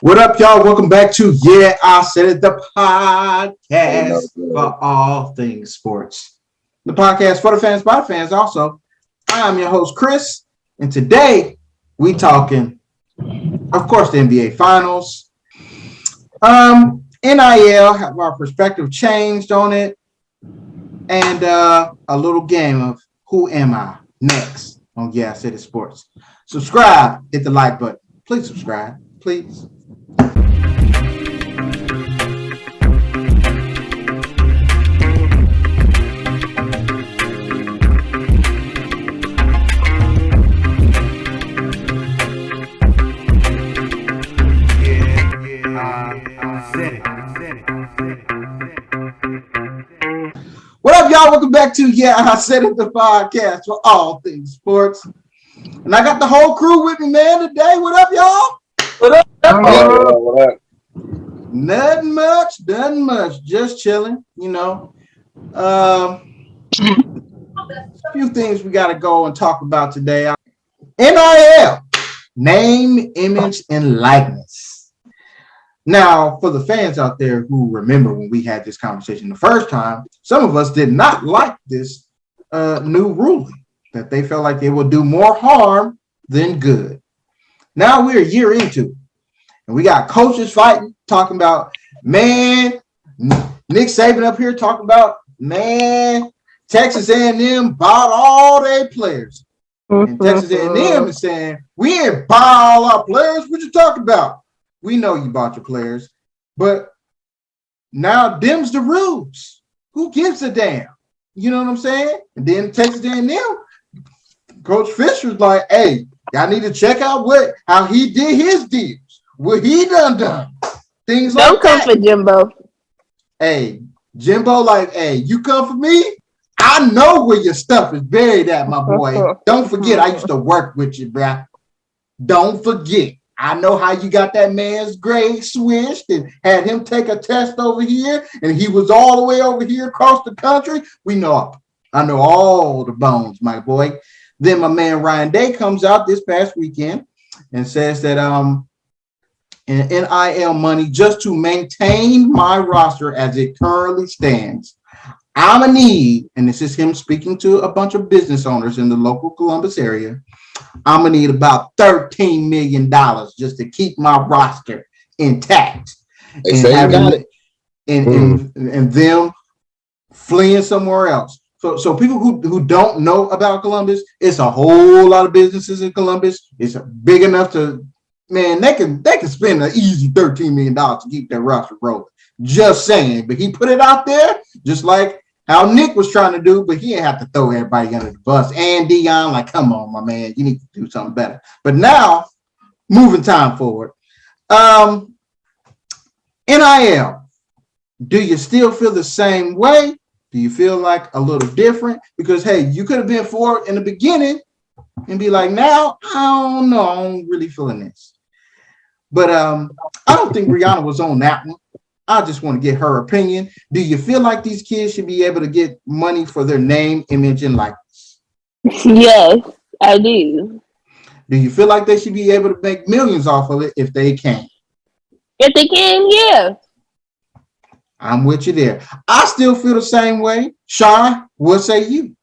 What up, y'all? Welcome back to Yeah, I Said It, the podcast for all things sports. The podcast for the fans, by the fans also. I'm your host, Chris, and today we talking, of course, the NBA Finals. NIL, have our perspective changed on it, and a little game of Who Am I? Next on Yeah, I Said It Sports. Subscribe, hit the like button. Please subscribe, please. What up, y'all? Welcome back to Yeah, I Said It, the podcast for all things sports. And I got the whole crew with me, man, today. What up, y'all? What up? What up? Nothing much. Just chilling, you know. A few things we got to go and talk about today. NIL, name, image, and likeness. Now, for the fans out there who remember when we had this conversation the first time, some of us did not like this new ruling, that they felt like it would do more harm than good. Now we're a year into it, and we got coaches fighting, talking about, man, Nick Saban up here talking about, man, Texas A&M bought all their players. And Texas A&M is saying, we ain't buy all our players. What you talking about? We know you bought your players, but now them's the rules. Who gives a damn? You know what I'm saying? And then Texas A&M, Coach Fisher's like, hey, y'all need to check out how he did his deals, what he done. Things like Don't come that. for Jimbo. Hey, Jimbo, like, hey, you come for me? I know where your stuff is buried at, my boy. Don't forget, I used to work with you, bruh. Don't forget. I know how you got that man's grade switched and had him take a test over here, and he was all the way over here across the country. We know. I know all the bones, my boy. Then my man Ryan Day comes out this past weekend and says that in NIL money, just to maintain my roster as it currently stands, I'm gonna need, and this is him speaking to a bunch of business owners in the local Columbus area, I'm gonna need about $13 million just to keep my roster intact. They say you got it. And them fleeing somewhere else. So people who don't know about Columbus, it's a whole lot of businesses in Columbus. It's big enough to, man, they can spend an easy $13 million to keep their roster rolling. Just saying. But he put it out there, just like how Nick was trying to do, but he didn't have to throw everybody under the bus. And Dion, like, come on, my man, you need to do something better. But now, moving time forward, NIL, do you still feel the same way? Do you feel like a little different? Because, hey, you could have been for it in the beginning and be like, now, I don't know, I don't really feeling this. But I don't think Rihanna was on that one. I just want to get her opinion. Do you feel like these kids should be able to get money for their name, image, and likeness? Yes, I do. Do you feel like they should be able to make millions off of it if they can? If they can, yeah. I'm with you there. I still feel the same way. Sean, what say you?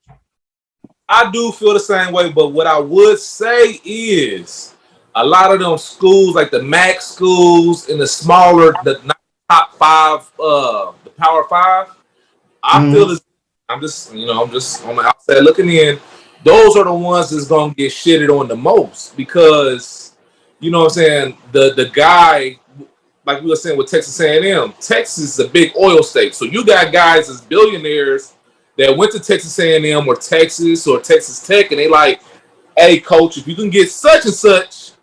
I do feel the same way, but what I would say is a lot of them schools, like the MAC schools and the smaller, the top five, the Power Five, I feel as I'm just on the outside looking in. Those are the ones that's gonna get shitted on the most because you know what I'm saying. The guy, like we were saying with Texas A&M, Texas is a big oil state, so you got guys as billionaires that went to Texas A&M or Texas Tech, and they like, hey, coach, if you can get such and such,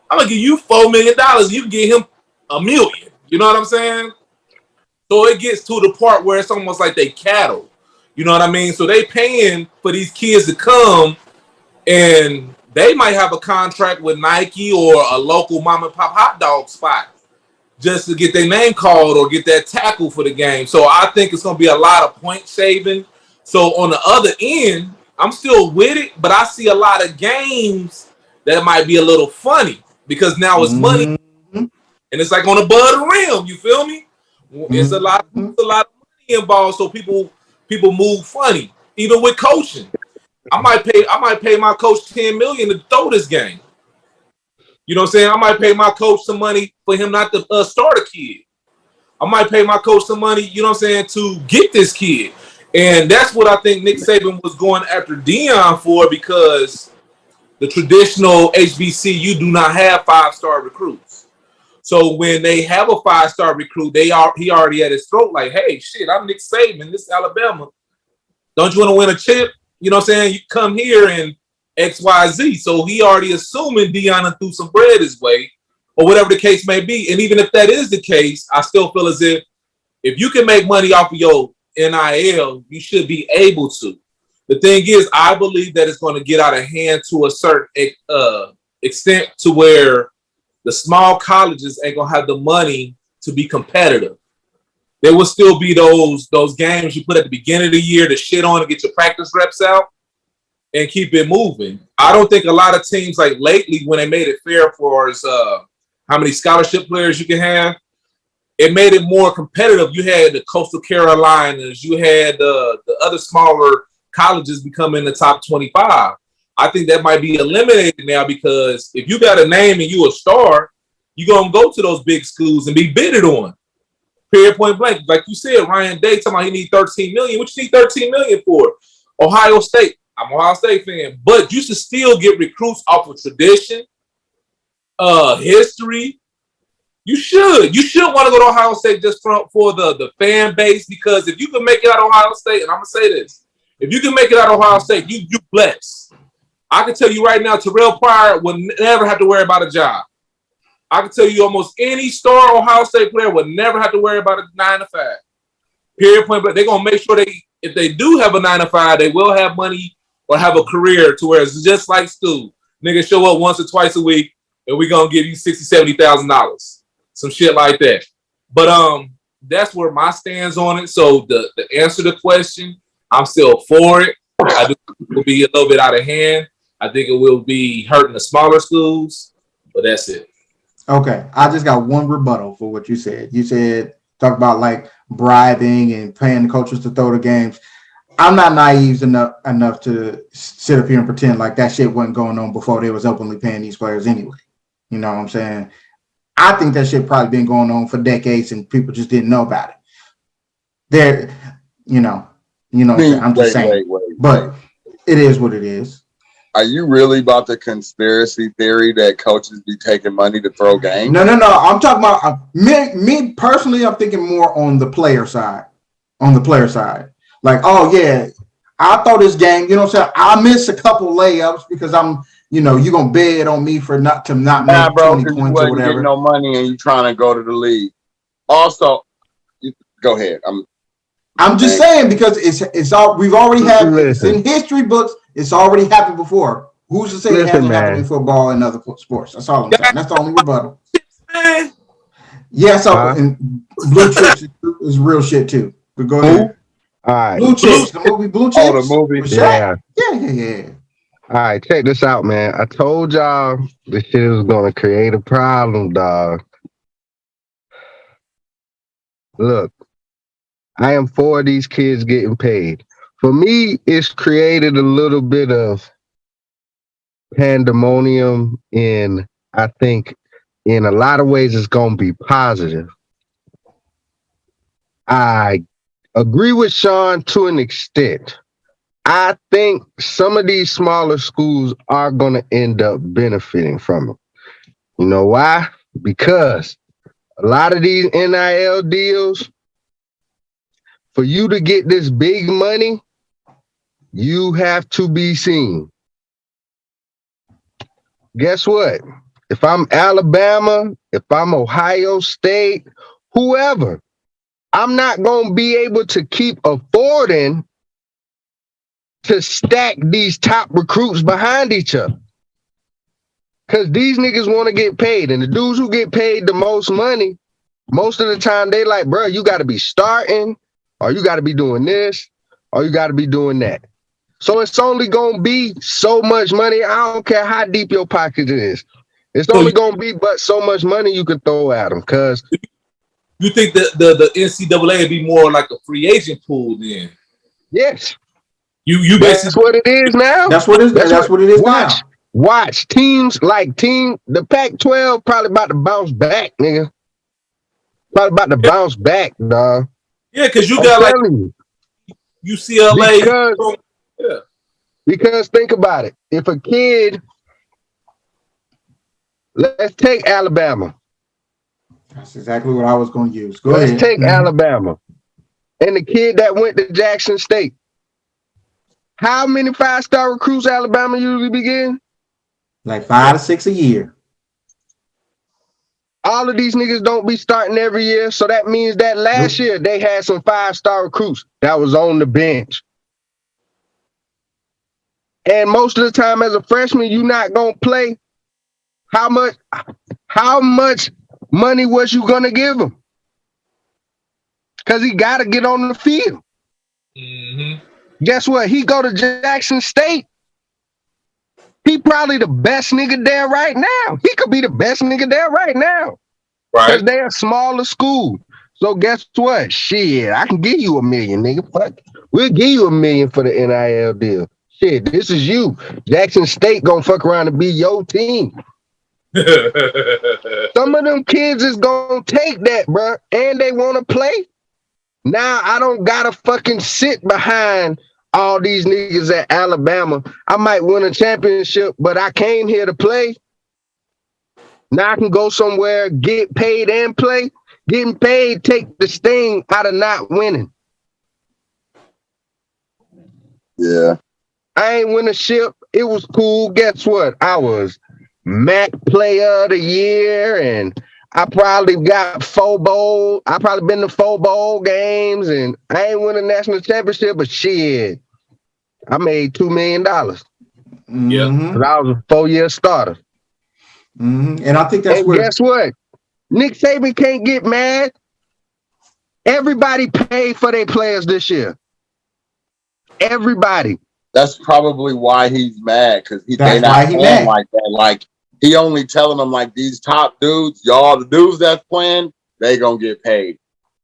I'm gonna give you $4 million. You can get him $1 million. You know what I'm saying? So it gets to the part where it's almost like they cattle. You know what I mean? So they paying for these kids to come, and they might have a contract with Nike or a local mom and pop hot dog spot just to get their name called or get that tackle for the game. So I think it's going to be a lot of point shaving. So on the other end, I'm still with it, but I see a lot of games that might be a little funny because now it's money. and it's like on above the rim. You feel me? It's a lot of money involved, so people move funny. Even with coaching, I might pay my coach $10 million to throw this game. You know what I'm saying? I might pay my coach some money for him not to start a kid. I might pay my coach some money, you know what I'm saying, to get this kid. And that's what I think Nick Saban was going after Deion for, because the traditional HBCU do not have 5-star recruits. So when they have a 5-star recruit, he already at his throat like, hey, shit, I'm Nick Saban, this is Alabama. Don't you want to win a chip? You know what I'm saying? You come here and XYZ. So he already assuming Deion threw some bread his way, or whatever the case may be. And even if that is the case, I still feel as if you can make money off of your NIL, you should be able to. The thing is, I believe that it's going to get out of hand to a certain extent, to where the small colleges ain't going to have the money to be competitive. There will still be those games you put at the beginning of the year to shit on and get your practice reps out and keep it moving. I don't think a lot of teams, like lately, when they made it fair for us, how many scholarship players you can have, it made it more competitive. You had the Coastal Carolinas, you had the other smaller colleges becoming the top 25. I think that might be eliminated now, because if you got a name and you a star, you're going to go to those big schools and be bidded on. Period, point blank. Like you said, Ryan Day talking about he need $13 million. What you need $13 million for? Ohio State. I'm an Ohio State fan. But you should still get recruits off of tradition, history. You should want to go to Ohio State just for the fan base, because if you can make it out of Ohio State, and I'm going to say this, if you can make it out of Ohio State, you blessed. I can tell you right now, Terrell Pryor will never have to worry about a job. I can tell you almost any star Ohio State player would never have to worry about a 9 to 5. Period, point blank. They're going to make sure if they do have a 9 to 5, they will have money or have a career to where it's just like school. Niggas show up once or twice a week and we're going to give you $60,000, $70,000. Some shit like that. But that's where my stands on it. So the answer to the question, I'm still for it. I do think it will be a little bit out of hand. I think it will be hurting the smaller schools, but that's it. Okay, I just got one rebuttal for what you said. You said, talk about like bribing and paying the coaches to throw the games. I'm not naive enough to sit up here and pretend like that shit wasn't going on before they was openly paying these players anyway. You know what I'm saying? I think that shit probably been going on for decades and people just didn't know about it. There, I'm just saying. But it is what it is. Are you really about the conspiracy theory that coaches be taking money to throw games? No. I'm talking about me personally. I'm thinking more on the player side. Like, oh yeah, I throw this game. You know what I'm saying? I miss a couple layups because I'm, you're gonna bet on me for not make 20 points or whatever. Getting no money and you trying to go to the league. Also, go ahead. I'm just saying, because it's all we've already had. It's in history books. It's already happened before. Who's to say it hasn't happened in football and other sports? That's all I'm saying. That's the only rebuttal. Yeah, so and blue chips is real shit too. But go ahead. All right. Blue Chips, the movie Blue Chips. Oh, the movie. Yeah. All right, check this out, man. I told y'all this shit was gonna create a problem, dog. Look, I am for these kids getting paid. For me, it's created a little bit of pandemonium I think in a lot of ways it's going to be positive. I agree with Sean to an extent. I think some of these smaller schools are going to end up benefiting from it. You know why? Because a lot of these NIL deals, for you to get this big money, you have to be seen. Guess what? If I'm Alabama, if I'm Ohio State, whoever, I'm not going to be able to keep affording to stack these top recruits behind each other. Because these niggas want to get paid. And the dudes who get paid the most money, most of the time they like, bro, you got to be starting, or you got to be doing this, or you got to be doing that. So it's only going to be so much money. I don't care how deep your pocket is. It's So only gonna be but so much money you can throw at them. Cause you think that the NCAA would be more like a free agent pool then? yes, You that's basically what it is now. That's what it is Watch, now. watch teams like the Pac-12 probably about to bounce back, nigga. Probably about to bounce back, dog. yeah, because you I'm got like telling you. UCLA. Yeah. Because think about it. If a kid, let's take Alabama. That's exactly what I was going to use. Go Let's ahead. take Alabama. And the kid that went to Jackson State. How many 5-star recruits Alabama usually begin? Like 5 to 6 a year. All of these niggas don't be starting every year. So that means that last year they had some 5-star recruits that was on the bench. And most of the time as a freshman, you're not going to play. How much money was you going to give him? Because he got to get on the field. Mm-hmm. Guess what? He go to Jackson State. He probably the best nigga there right now. He could be the best nigga there right now. Right. Because they're a smaller school. So guess what? Shit, I can give you $1 million, nigga. Fuck. We'll give you $1 million for the NIL deal. Shit, this is you. Jackson State gonna fuck around and be your team. Some of them kids is gonna take that, bro, and they want to play. Now I don't gotta fucking sit behind all these niggas at Alabama. I might win a championship, but I came here to play. Now I can go somewhere, get paid and play. Getting paid take the sting out of not winning. Yeah. I ain't win a ship. It was cool. Guess what? I was MAC Player of the Year, and I probably got 4 bowl. I probably been to 4 bowl games, and I ain't win a national championship, but shit, I made $2 million. Yeah. Mm-hmm. I was a 4-year starter. Mm-hmm. And I think that's and where. Guess what? Nick Saban can't get mad. Everybody paid for their players this year. Everybody. That's probably why he's mad, because they That's not why he playing mad. like that. Like, he only telling them, like, these top dudes, y'all, the dudes that's playing, they gonna get paid.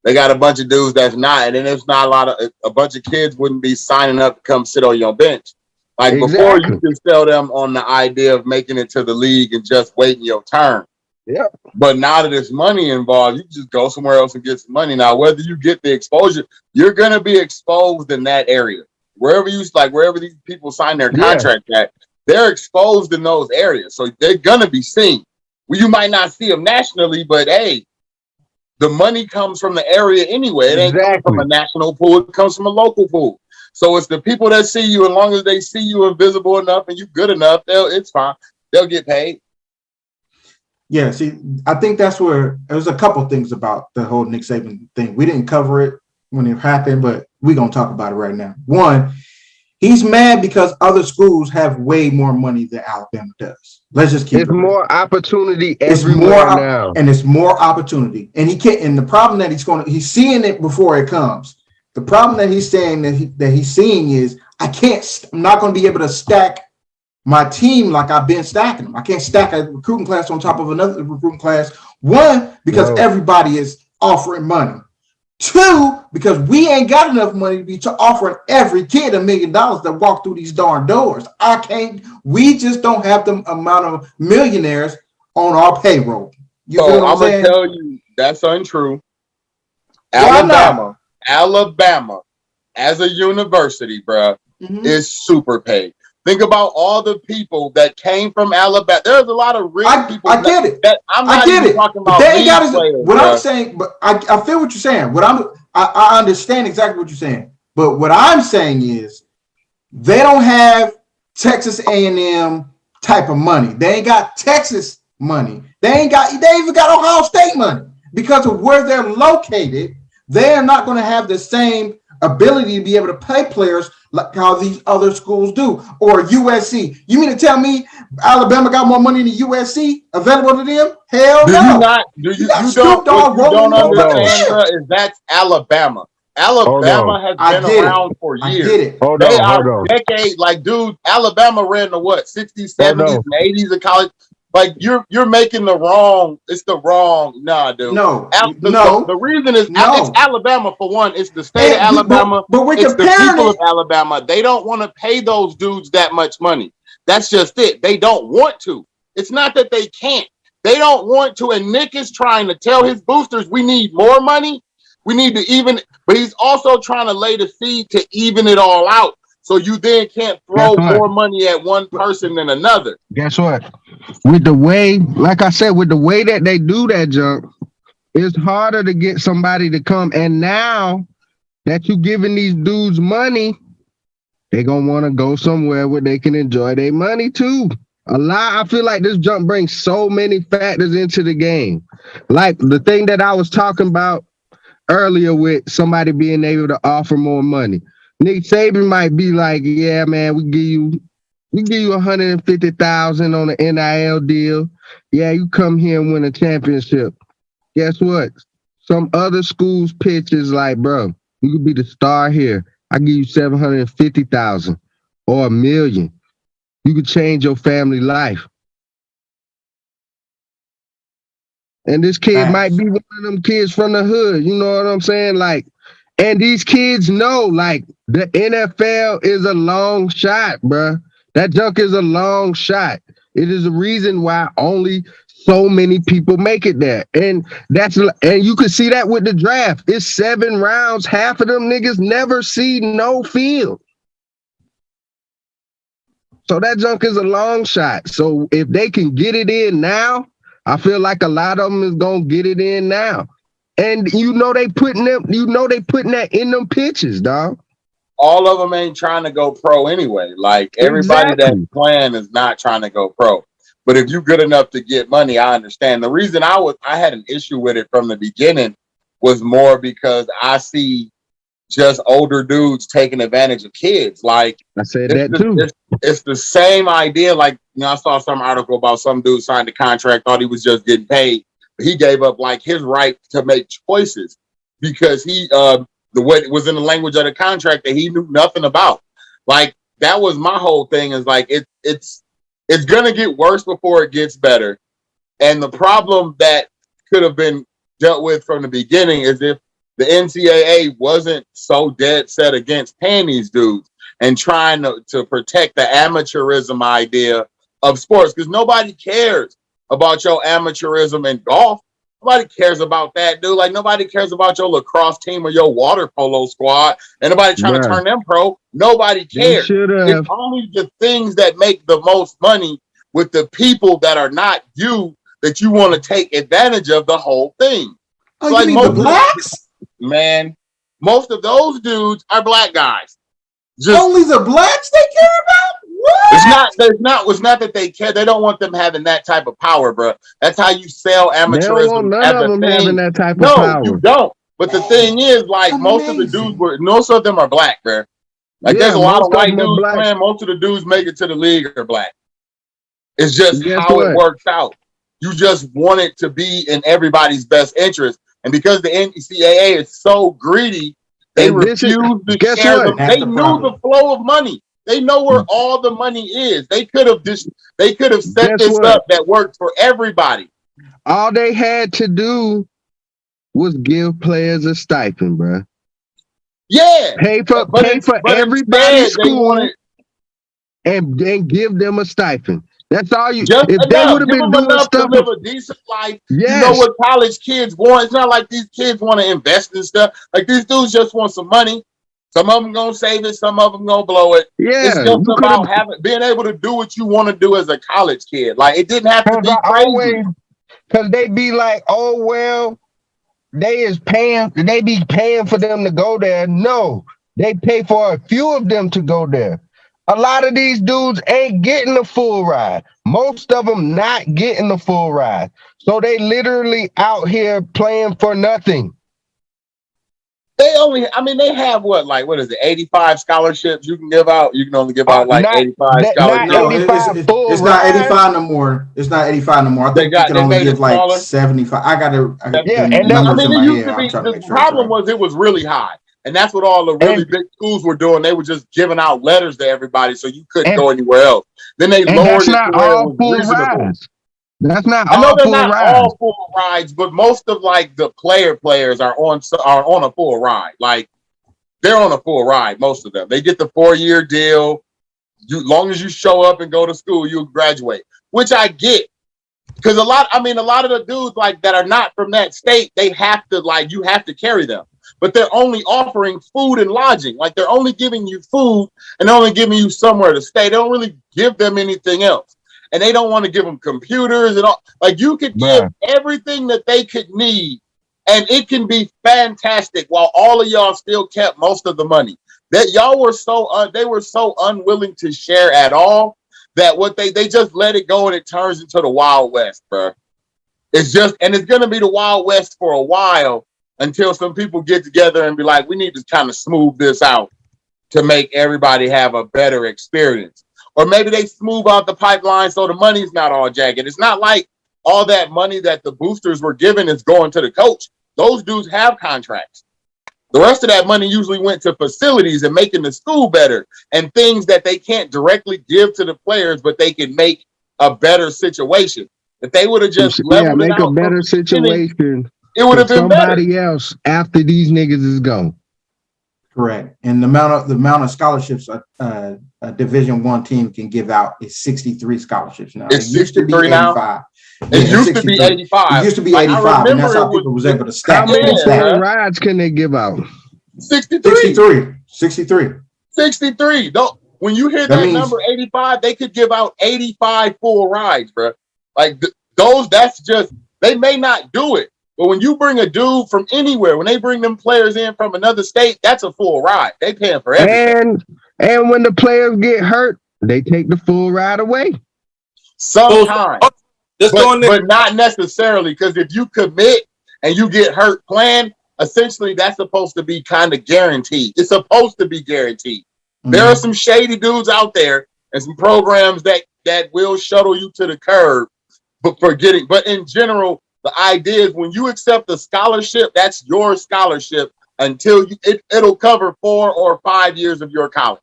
They got a bunch of dudes that's not, and then there's not a bunch of kids wouldn't be signing up to come sit on your bench. Like, before, you can sell them on the idea of making it to the league and just waiting your turn. Yeah. But now that there's money involved, you can just go somewhere else and get some money. Now, whether you get the exposure, you're gonna be exposed in that area. Wherever these people sign their contract at, they're exposed in those areas. So they're gonna be seen. Well, you might not see them nationally, but hey, the money comes from the area anyway. It ain't coming from a national pool, it comes from a local pool. So it's the people that see you, as long as they see you invisible enough and you good enough, it's fine. They'll get paid. Yeah, see, I think that's where there's a couple things about the whole Nick Saban thing. We didn't cover it when it happened, but we're going to talk about it right now. One, he's mad because other schools have way more money than Alabama does. Let's just keep it. It's more opportunity It's everywhere more now. And it's more opportunity. And he can't, and the problem that he's seeing it before it comes. The problem that he's saying that he's seeing is I'm not going to be able to stack my team like I've been stacking them. I can't stack a recruiting class on top of another recruiting class. One, because everybody is offering money. Two, because we ain't got enough money to be offering every kid $1 million that walk through these darn doors. We just don't have the amount of millionaires on our payroll. So I'm going to tell you, that's untrue. Alabama, as a university, bro, is super paid. Think about all the people that came from Alabama. There's a lot of rich people. I get it. I'm not even talking about players, I'm saying, but I feel what you're saying. I understand exactly what you're saying. But what I'm saying is they don't have Texas A&M type of money. They ain't got Texas money. They even got Ohio State money. Because of where they're located, they're not going to have the same ability to be able to pay players like how these other schools do. Or USC. You mean to tell me Alabama got more money than USC available to them? Hell no. You don't understand, bro, is that's Alabama. Alabama has been around for years. I get it. They are decades. Like, dude, Alabama ran the what? 60s, 70s, and 80s of college. Like you're making the wrong. It's the wrong. Nah, dude. No, The reason is it's Alabama for one. It's the state of Alabama. But we're it's the comparing people of Alabama. They don't want to pay those dudes that much money. That's just it. They don't want to. It's not that they can't. They don't want to. And Nick is trying to tell his boosters, we need more money. We need to even, but he's also trying to lay the seed to even it all out. So you then can't throw more money at one person than another. Guess what? With the way, like I said, with the way that they do that junk, it's harder to get somebody to come. And now that you're giving these dudes money, they're going to want to go somewhere where they can enjoy their money too. I feel like this jump brings so many factors into the game. Like the thing that I was talking about earlier with somebody being able to offer more money. Nick Saban might be like, yeah, man, we give you $150,000 on an NIL deal. Yeah, you come here and win a championship. Guess what? Some other schools pitch is like, bro, you could be the star here. I give you $750,000 or $1 million. You could change your family life. And this kid might be one of them kids from the hood. You know what I'm saying? Like, and these kids know, like, the NFL is a long shot, bro. That junk is a long shot. It is a reason why only so many people make it there. And you can see that with the draft. It's 7 rounds. Half of them niggas never see no field. So that junk is a long shot. So if they can get it in now, I feel like a lot of them is gonna get it in now. And they putting that in them pitches, dog. All of them ain't trying to go pro anyway. Like everybody that's playing is not trying to go pro. But if you're good enough to get money, I understand. The reason I had an issue with it from the beginning was more because I see just older dudes taking advantage of kids. Like I said that too. It's the same idea. Like, I saw some article about some dude signed a contract, thought he was just getting paid. But he gave up like his right to make choices because he what was in the language of the contract that he knew nothing about. Like that was my whole thing. Is like it's gonna get worse before it gets better. And the problem that could have been dealt with from the beginning is if the NCAA wasn't so dead set against paying these dudes and trying to protect the amateurism idea of sports, because nobody cares about your amateurism in golf. Nobody cares about that, dude. Like nobody cares about your lacrosse team or your water polo squad. And nobody trying to turn them pro. Nobody cares. It's only the things that make the most money with the people that are not you that you want to take advantage of the whole thing. Oh, like you mean the blacks? Man, most of those dudes are black guys. Only the blacks they care about? What? It's not that they care. They don't want them having that type of power, bro. That's how you sell amateurism. None of them having that type of power. No, you don't. But the thing is, like, most of the dudes most of them are black, bro. Like, there's a lot of white dudes playing. Most of the dudes make it to the league are black. It's just how it works out. You just want it to be in everybody's best interest. And because the NCAA is so greedy, they refuse to share them. They knew the flow of money. They know where all the money is. They could have set this up that worked for everybody. All they had to do was give players a stipend, bro. Yeah. Pay for everybody's school and give them a stipend. That's all you. If they would have been doing stuff to live a decent life, you know what college kids want. It's not like these kids want to invest in stuff. Like these dudes just want some money. Some of them gonna save it. Some of them gonna blow it. Yeah, it's just about being able to do what you want to do as a college kid. Like it didn't have to be crazy. Because they be like, oh well, they be paying for them to go there. No, they pay for a few of them to go there. A lot of these dudes ain't getting the full ride. Most of them not getting the full ride. So they literally out here playing for nothing. They have what is it, 85 scholarships you can give out? You can only give out 85 scholarships. No, it's not 85 no more. It's not 85 no more. I think you can only give like 75. I got the problem was it was really high. And that's what all the really big schools were doing. They were just giving out letters to everybody so you couldn't go anywhere else. Then they lowered it to where it was reasonable. That's not I know all they're full not rides. all full rides, but most of like the players are on a full ride. Like they're on a full ride. Most of them, they get the 4-year deal. Long as you show up and go to school, you'll graduate, which I get. Because a lot of the dudes like that are not from that state, they have to you have to carry them. But they're only offering food and lodging. Like they're only giving you food and they're only giving you somewhere to stay. They don't really give them anything else. And they don't want to give them computers and all. Like you could give everything that they could need, and it can be fantastic while all of y'all still kept most of the money. That y'all were they were so unwilling to share at all that what they just let it go and it turns into the Wild West, bro. It's gonna be the Wild West for a while until some people get together and be like, we need to kind of smooth this out to make everybody have a better experience. Or maybe they smooth out the pipeline so the money's not all jagged. It's not like all that money that the boosters were given is going to the coach. Those dudes have contracts. The rest of that money usually went to facilities and making the school better and things that they can't directly give to the players, but they can make a better situation. If they would have just leveled make it out a better situation, it would have been somebody better. else after these niggas is gone. Correct. And the amount of scholarships a Division I team can give out is 63 scholarships now. It's it used to be 63 now? 85. It used to be 85. It used to be 85, and that's how people was able to stack. How many stack. rides can they give out? 63. 63. When you hear that number 85, they could give out 85 full rides, bro. Like they may not do it, but when you bring a dude from anywhere, when they bring them players in from another state, that's a full ride. They paying for everything. And when the players get hurt, they take the full ride away. Sometimes. But not necessarily, because if you commit and you get hurt playing, essentially that's supposed to be kind of guaranteed. It's supposed to be guaranteed. Mm-hmm. There are some shady dudes out there and some programs that will shuttle you to the curb, but in general, the idea is when you accept a scholarship, that's your scholarship until it'll cover 4 or 5 years of your college.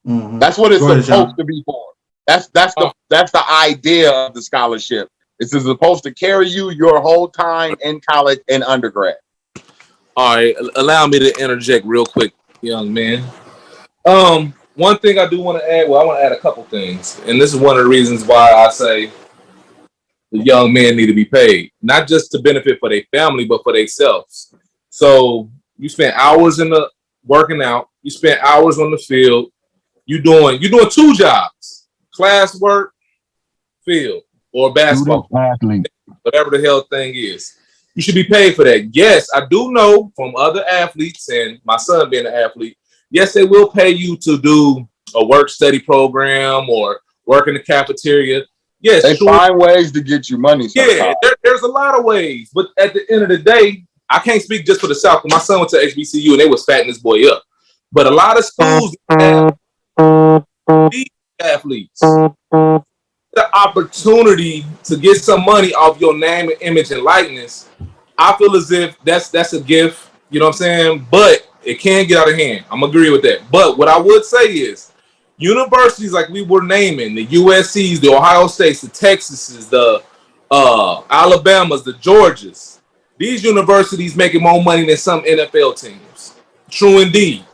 Mm-hmm. That's what it's supposed to be for. That's the idea of the scholarship. It's supposed to carry you your whole time in college and undergrad. All right, allow me to interject real quick, young man. One thing I do want to add. Well, I want to add a couple things, and this is one of the reasons why I say the young men need to be paid, not just to benefit for their family, but for themselves. So you spend hours in the working out. You spend hours on the field. You're doing 2 jobs: classwork, field, or basketball, athlete, whatever the hell thing is. You should be paid for that. Yes, I do know from other athletes, and my son being an athlete, yes, they will pay you to do a work-study program or work in the cafeteria. Yes, they find ways to get you money sometimes. Yeah, there's a lot of ways. But at the end of the day, I can't speak just for the South. My son went to HBCU, and they was fatting this boy up. But a lot of schools have these athletes the opportunity to get some money off your name and image and likeness. I feel as if that's a gift, you know what I'm saying? But it can get out of hand. I'm agree with that. But what I would say is universities like we were naming, the USCs, the Ohio States, the Texases, the Alabamas, the Georgias, these universities making more money than some NFL teams. True indeed.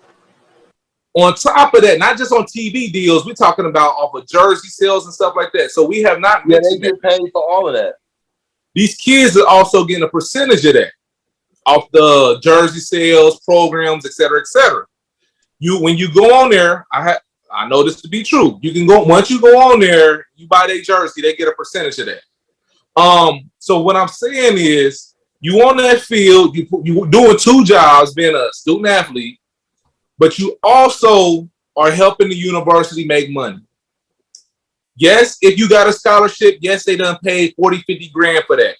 On top of that, not just on TV deals, we're talking about off of jersey sales and stuff like that. So we have not mentioned they get paid for all of that. These kids are also getting a percentage of that off the jersey sales, programs, et cetera, et cetera. When you go on there, I know this to be true. You can go once you go on there, you buy their jersey, they get a percentage of that. So what I'm saying is, you on that field, you doing 2 jobs, being a student athlete, but you also are helping the university make money. Yes, if you got a scholarship, yes, they done paid 40, 50 grand for that.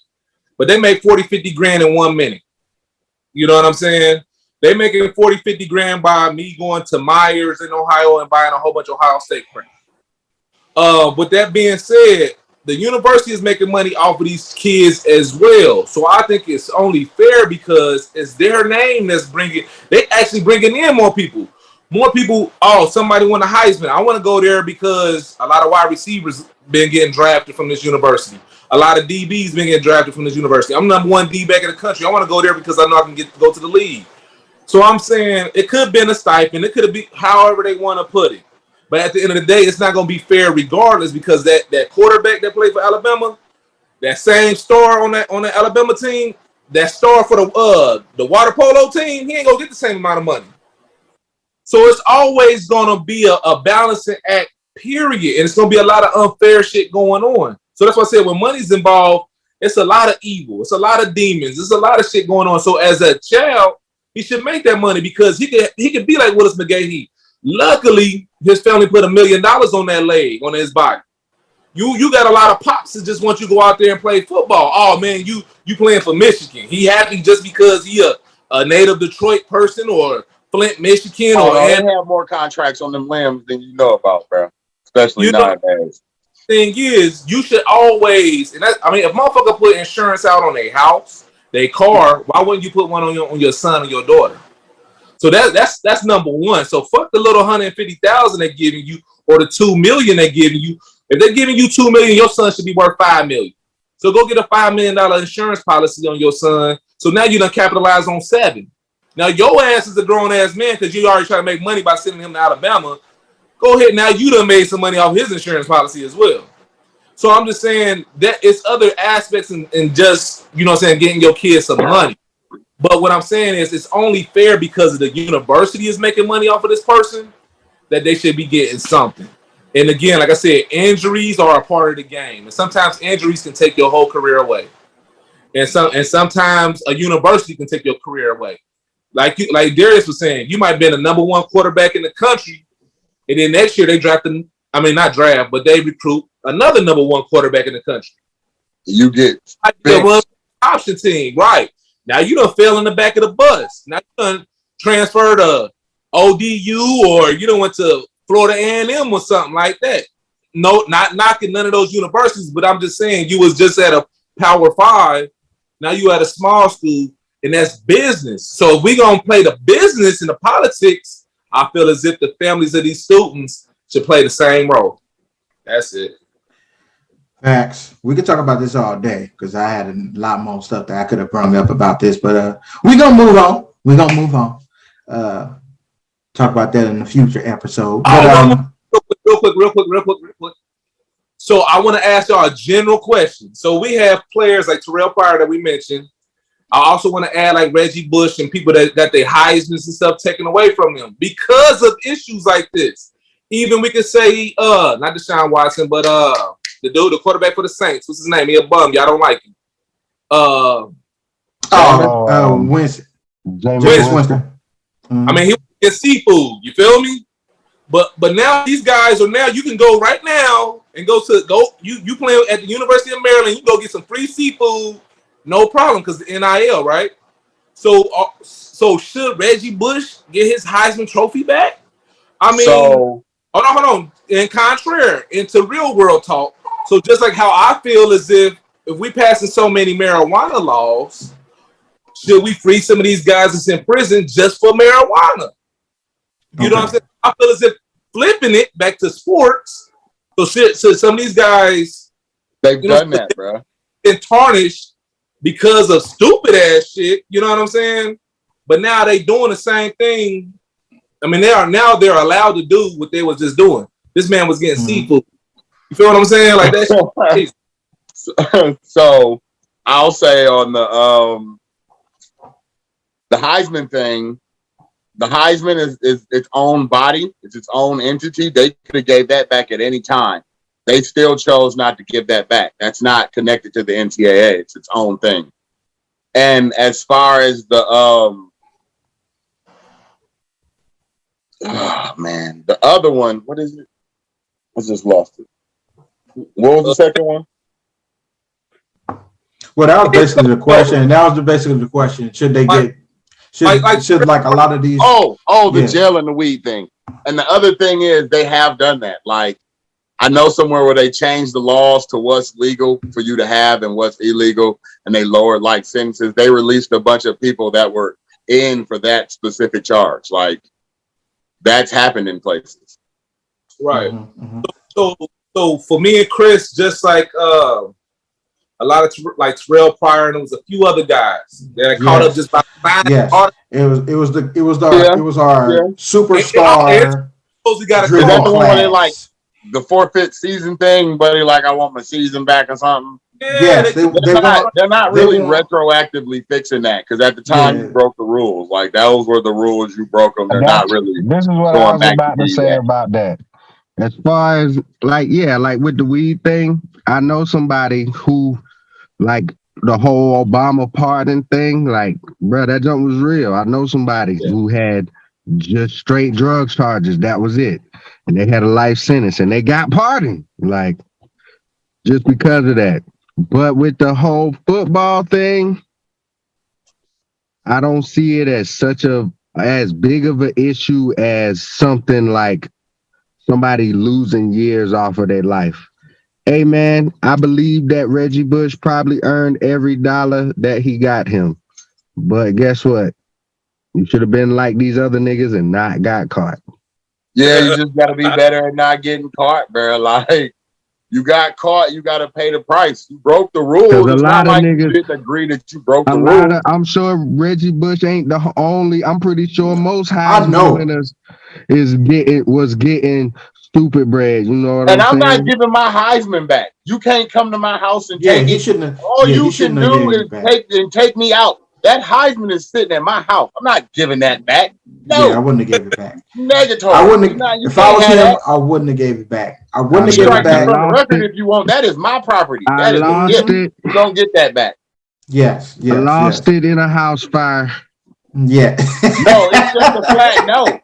But they make 40, 50 grand in 1 minute. You know what I'm saying? They making 40, 50 grand by me going to Myers in Ohio and buying a whole bunch of Ohio State crap. With that being said, the university is making money off of these kids as well. So I think it's only fair because it's their name that's they actually bringing in more people. more people. Oh, somebody won a Heisman. I want to go there because a lot of wide receivers been getting drafted from this university. A lot of DBs been getting drafted from this university. I'm number one D back in the country. I want to go there because I know I can go to the league. So I'm saying it could have been a stipend. It could have been however they want to put it. But at the end of the day, it's not going to be fair regardless because that quarterback that played for Alabama, that same star on that Alabama team, that star for the water polo team, he ain't gonna get the same amount of money. So it's always gonna be a balancing act, period, and it's gonna be a lot of unfair shit going on. So that's why I said when money's involved, it's a lot of evil, it's a lot of demons, there's a lot of shit going on. So as a child, he should make that money because he could be like Willis McGahee. Luckily, his family put $1 million on that leg, on his body. You got a lot of pops that just want you to go out there and play football. Oh man, you playing for Michigan. He happy just because he a native Detroit person or Flint, Michigan. They have more contracts on them limbs than you know about, bro. Especially nowadays. Thing is, you should always, and I mean, if motherfucker put insurance out on their house, their car, why wouldn't you put one on your son or your daughter? So that's number one. So fuck the little 150,000 they're giving you or the $2 million they're giving you. If they're giving you $2 million, your son should be worth $5 million. So go get a $5 million insurance policy on your son. So now you done capitalize on 7. Now your ass is a grown ass man because you already trying to make money by sending him to Alabama. Go ahead, now you done made some money off his insurance policy as well. So I'm just saying that it's other aspects and just, you know what I'm saying, getting your kids some money. But what I'm saying is it's only fair because the university is making money off of this person that they should be getting something. And again, like I said, injuries are a part of the game. And sometimes injuries can take your whole career away. And sometimes a university can take your career away. Like Darius was saying, you might have been the number one quarterback in the country. And then next year they not draft, but they recruit another number one quarterback in the country. You get option team, right? Now you done fell in the back of the bus. Now you done transferred to ODU or you done went to Florida A&M or something like that. No, not knocking none of those universities, but I'm just saying you was just at a Power 5. Now you at a small school, and that's business. So if we gonna play the business and the politics, I feel as if the families of these students should play the same role. That's it. Facts. We could talk about this all day because I had a lot more stuff that I could have brought up about this, but we're gonna move on. Talk about that in a future episode. Real quick. So I want to ask y'all a general question. So we have players like Terrell Pryor that we mentioned. I also want to add like Reggie Bush and people that got their Heisman and stuff taken away from them because of issues like this. Even we could say, not Deshaun Watson, but the quarterback for the Saints. What's his name? He a bum. Y'all don't like him. Winston. James Winston. I mean, he was getting seafood. You feel me? But now these guys are now. You can go right now and you playing at the University of Maryland. You go get some free seafood, no problem, because the NIL, right? So should Reggie Bush get his Heisman Trophy back? I mean, hold on. In contrary, into real world talk. So just like how I feel as if we passing so many marijuana laws, should we free some of these guys that's in prison just for marijuana? You know what I'm saying? I feel as if flipping it back to sports. So some of these guys, they've done that, bro. Been tarnished because of stupid ass shit. You know what I'm saying? But now they doing the same thing. I mean, they're allowed to do what they was just doing. This man was getting seafood. You feel what I'm saying? Like that shit. So I'll say on the Heisman thing, the Heisman is its own body. It's its own entity. They could have gave that back at any time. They still chose not to give that back. That's not connected to the NCAA. It's its own thing. And as far as the the other one, what is it? I just lost it. What was the second one? Well, that was basically the question. Should they get? Should like a lot of these? The jail and the weed thing. And the other thing is they have done that. Like I know somewhere where they changed the laws to what's legal for you to have and what's illegal, and they lowered like sentences. They released a bunch of people that were in for that specific charge. Like That's happened in places. Right. Mm-hmm. So for me and Chris, just like a lot of like Terrell Pryor, and there was a few other guys that caught up just by finding. Yes, it was our Yeah. superstar. We got Is that the one where they like the forfeit season thing, buddy? Like, I want my season back or something. Yeah, yes, they're not really retroactively fixing that, because at the time you broke the rules. Like, those were the rules, you broke them. They're not really. This is what I was about to say about that. As far as like with the weed thing, I know somebody who, like, the whole Obama pardon thing, like, bro, that junk was real. I know somebody who had just straight drug charges. That was it. And they had a life sentence and they got pardoned, like, just because of that. But with the whole football thing, I don't see it as big of an issue as something like somebody losing years off of their life. Hey, man, I believe that Reggie Bush probably earned every dollar that he got him. But guess what? You should have been like these other niggas and not got caught. Yeah, you just got to be better at not getting caught, bro. Like, you got caught, you got to pay the price. You broke the rules. It's not like you didn't agree that you broke the rules. I'm sure Reggie Bush ain't the only. I'm pretty sure most Heisman winners was getting stupid bread. You know what I'm saying? And I'm not giving my Heisman back. You can't come to my house and take it. All you can do is take me out. That Heisman is sitting at my house. I'm not giving that back. No, yeah, I wouldn't have given it back. Negatory. I wouldn't. If I was him, I wouldn't have gave it back. I wouldn't have given it back. From the record, if you want, that is my property. That is lost it. You don't get that back. Yes. I lost it in a house fire. Yeah. No, it's just a flat no.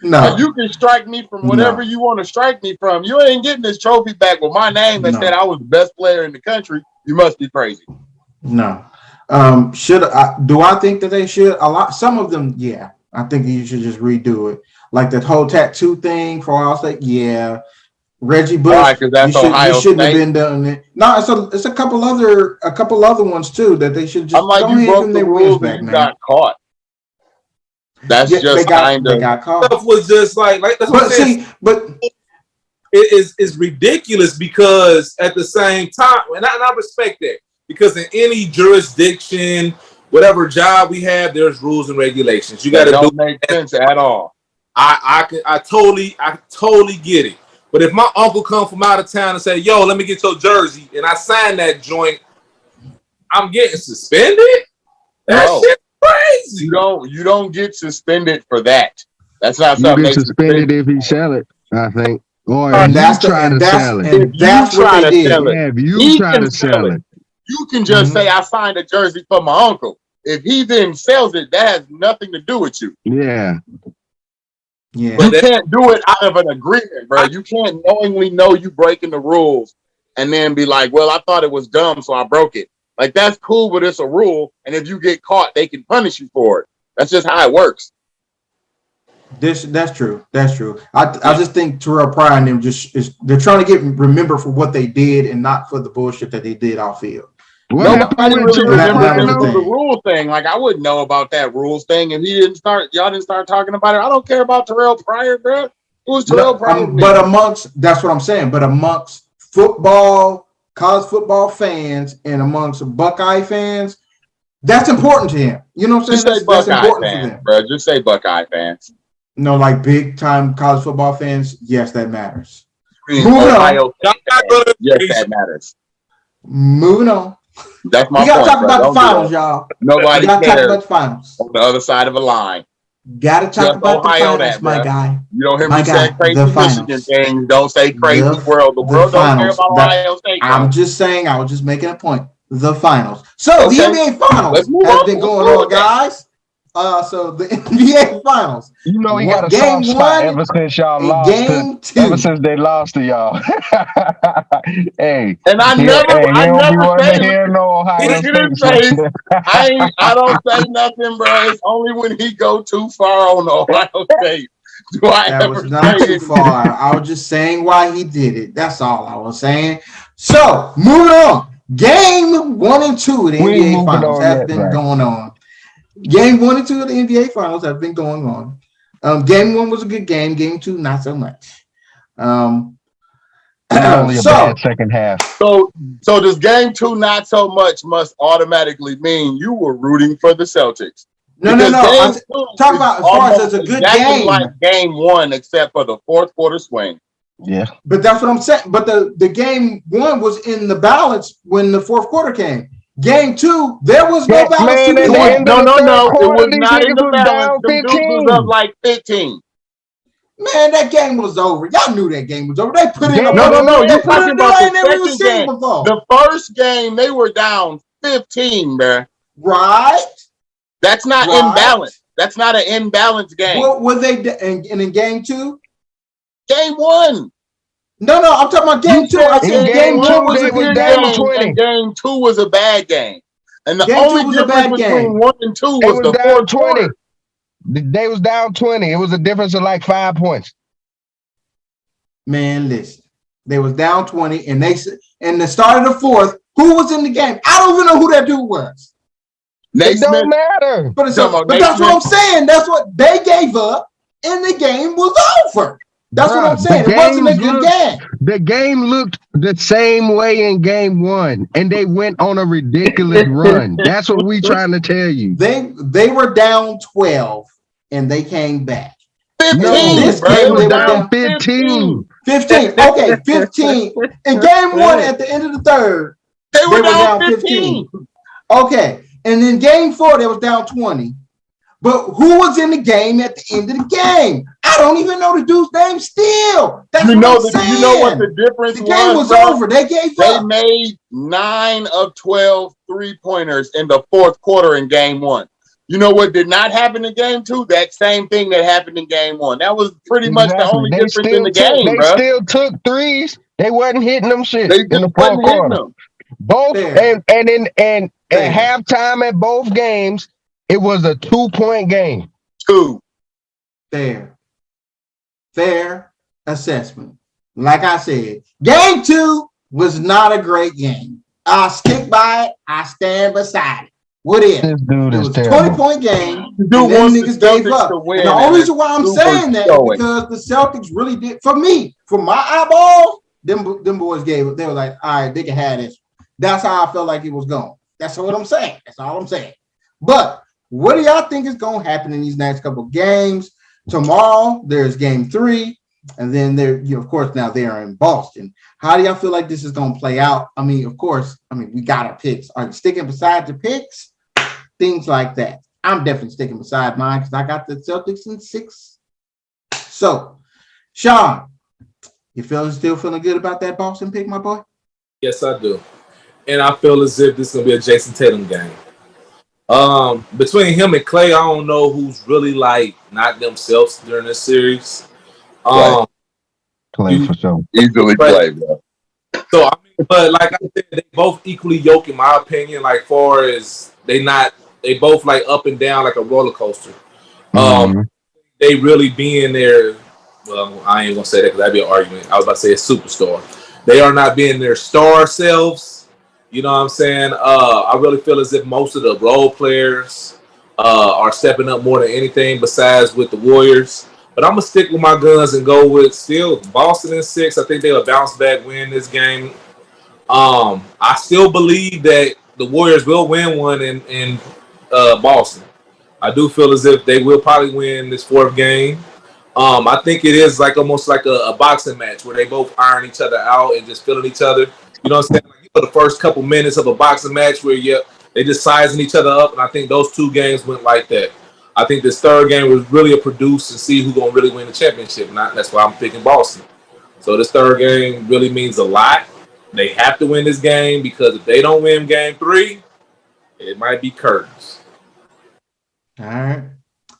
No. You can strike me from whatever you want to strike me from. You ain't getting this trophy back with my name that said I was the best player in the country. You must be crazy. No. Do I think that they should? Some of them, yeah. I think you should just redo it. Like that whole tattoo thing for Ohio State, yeah. Reggie Bush, you shouldn't have been doing it. No, it's a couple other ones too that they should just. I'm like, you broke the rules back, you got caught. That's just kind of. They got caught. Stuff was just like that's what I'm saying. But it is ridiculous because at the same time, and I respect that, because in any jurisdiction, whatever job we have, there's rules and regulations. You got to don't make sense at all. I totally get it. But if my uncle come from out of town and say, "Yo, let me get your jersey," and I sign that joint, I'm getting suspended. That shit's crazy. You don't get suspended for that. That's not something. You get suspended if you sell it, I think. Or if you try to sell it. And that's what they did. If you try to sell it. You can just say, I signed a jersey for my uncle. If he then sells it, that has nothing to do with you. Yeah. Yeah. You can't do it out of an agreement, bro. You can't knowingly know you breaking the rules and then be like, well, I thought it was dumb, so I broke it. Like, that's cool, but it's a rule. And if you get caught, they can punish you for it. That's just how it works. That's true. That's true. I just think Terrell Pryor and them they're trying to remember for what they did and not for the bullshit that they did off field. Nobody really remembers the rule thing. Like, I wouldn't know about that rules thing if y'all didn't start talking about it. I don't care about Terrell Pryor, bro. Who's Terrell Pryor? That's what I'm saying. But amongst college football fans and amongst Buckeye fans, that's important to him. You know what I'm saying? That's important fans, to them, bro. Just say Buckeye fans. No, like big time college football fans. Yes, that matters. Moving on. Yes, that matters. Moving on. That's my point. We gotta talk about the finals, y'all. Nobody cares. Talk about the finals. On the other side of a line. Gotta talk about the finals, my guy. You don't hear me say crazy Michigan things. Don't say crazy world. The world don't care about Ohio State. I'm just saying, I was just making a point. The finals. So the NBA finals have been going on, guys. So the NBA finals. You know he got a soft spot ever since y'all lost. Ever since they lost to y'all. Hey. And I never say hear no Ohio State. I don't say nothing, bro. It's only when he go too far on Ohio State. That was not too far. I was just saying why he did it. That's all I was saying. So moving on. Game 1 and 2 of the NBA finals have been going on. Game 1 and 2 of the NBA finals have been going on. Game 1 was a good game. Game 2, not so much. It was only a bad second half. So does game 2 not so much must automatically mean you were rooting for the Celtics? No. Talk about as far as it's a good game. Like game 1, except for the fourth quarter swing. Yeah. But that's what I'm saying. But the game 1 was in the balance when the fourth quarter came. Game 2, there was no balance to be had. No. It was not in the balance. The dudes was up like 15. Man, that game was over. Y'all knew that game was over. They put in No. You're talking about the second game. Before. The first game, they were down 15, man. Right. That's not imbalance. That's not an imbalanced game. What were they in game 2? Game 1. No, I'm talking about game 2. I said game 1 was a good game. And game 2 was a bad game. And the game only difference between 1 and 2 was the fourth quarter. They was down 20. It was a difference of like 5 points. Man, listen. They was down 20, and the start of the fourth, who was in the game? I don't even know who that dude was. It don't matter. But that's what I'm saying. That's what they gave up, and the game was over. That's what I'm saying. It wasn't a good game. The game looked the same way in game 1, and they went on a ridiculous run. That's what we trying to tell you. They were down 12, and they came back. 15. This game was down 15. 15. Okay, 15. In game 1, at the end of the third, they were down 15. Okay, and in game 4, they was down 20. But who was in the game at the end of the game? I don't even know the dude's name still. That's what I'm saying. You know what the difference was? The game was over. They gave up. They made 9 of 12 3-pointers in the fourth quarter in game 1. You know what did not happen in game 2? That same thing that happened in game 1. That was pretty much the only difference in the game, bro. They still took threes. They wasn't hitting them shit they in the fourth quarter. Both Fair. and at halftime at both games, it was a 2-point game. 2. Fair assessment. Like I said, game 2 was not a great game. I'll stick by it. I stand beside it. What is? This dude is terrible. 20-point game. Dude, them niggas gave up. And the only reason why I'm saying that is because the Celtics really did. For me, for my eyeballs, them boys gave it. They were like, all right, they can have this. That's how I felt like it was going. That's what I'm saying. That's all I'm saying. But what do y'all think is going to happen in these next couple of games? Tomorrow, there's game 3. And then of course, now they are in Boston. How do y'all feel like this is going to play out? I mean, of course, we got our picks. Are you sticking beside your picks? Things like that. I'm definitely sticking beside mine because I got the Celtics in 6. So, Sean, you still feeling good about that Boston pick, my boy? Yes, I do. And I feel as if this is going to be a Jason Tatum game. Between him and Clay, I don't know who's really like not themselves during this series. Clay for sure. Easily play, bro. So but like I said, they both equally yoke in my opinion. Like far as they both like up and down like a roller coaster. They really being their. Well, I ain't gonna say that because that'd be an argument. I was about to say a superstar. They are not being their star selves. You know what I'm saying? I really feel as if most of the role players are stepping up more than anything besides with the Warriors. But I'm going to stick with my guns and go with still Boston in 6. I think they'll bounce back, win this game. I still believe that the Warriors will win one in Boston. I do feel as if they will probably win this 4th game. I think it is like almost like a boxing match where they both iron each other out and just feeling each other. You know what I'm saying? Like, for the first couple minutes of a boxing match where they just sizing each other up, and I think those 2 games went like that. I think this 3rd game was really a produce and see who's gonna really win the championship. And that's why I'm picking Boston. So this 3rd game really means a lot. They have to win this game because if they don't win game 3, it might be curtains. All right.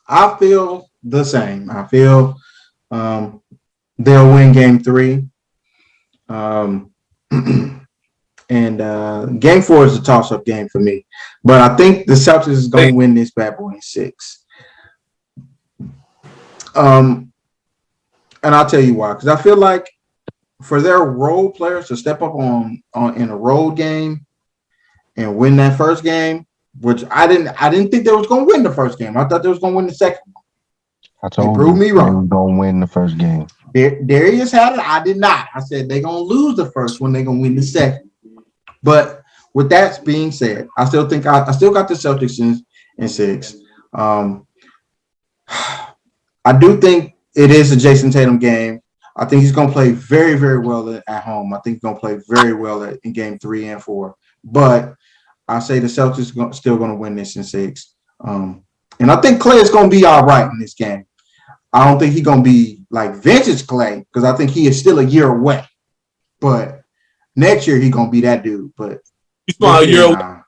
I feel the same. I feel they'll win game 3. And game 4 is a toss-up game for me. But I think the Celtics is going to win this bad boy in 6. And I'll tell you why. Because I feel like for their role players to step up on in a road game and win that first game, which I didn't think they was going to win the first game. I thought they was going to win the second one. I told proved me you wrong. they was gonna win the first game. Darius had it. I did not. I said they're gonna lose the first one. They're gonna win the second. But with that being said, I still think I still got the Celtics in 6. I do think it is a Jason Tatum game. I think he's going to play very, very well at home. I think he's going to play very well in game 3 and 4. But I say the Celtics still going to win this in 6. And I think Clay is going to be all right in this game. I don't think he's going to be like vintage Clay because I think he is still a year away. But next year he's going to be that dude. But you saw a year away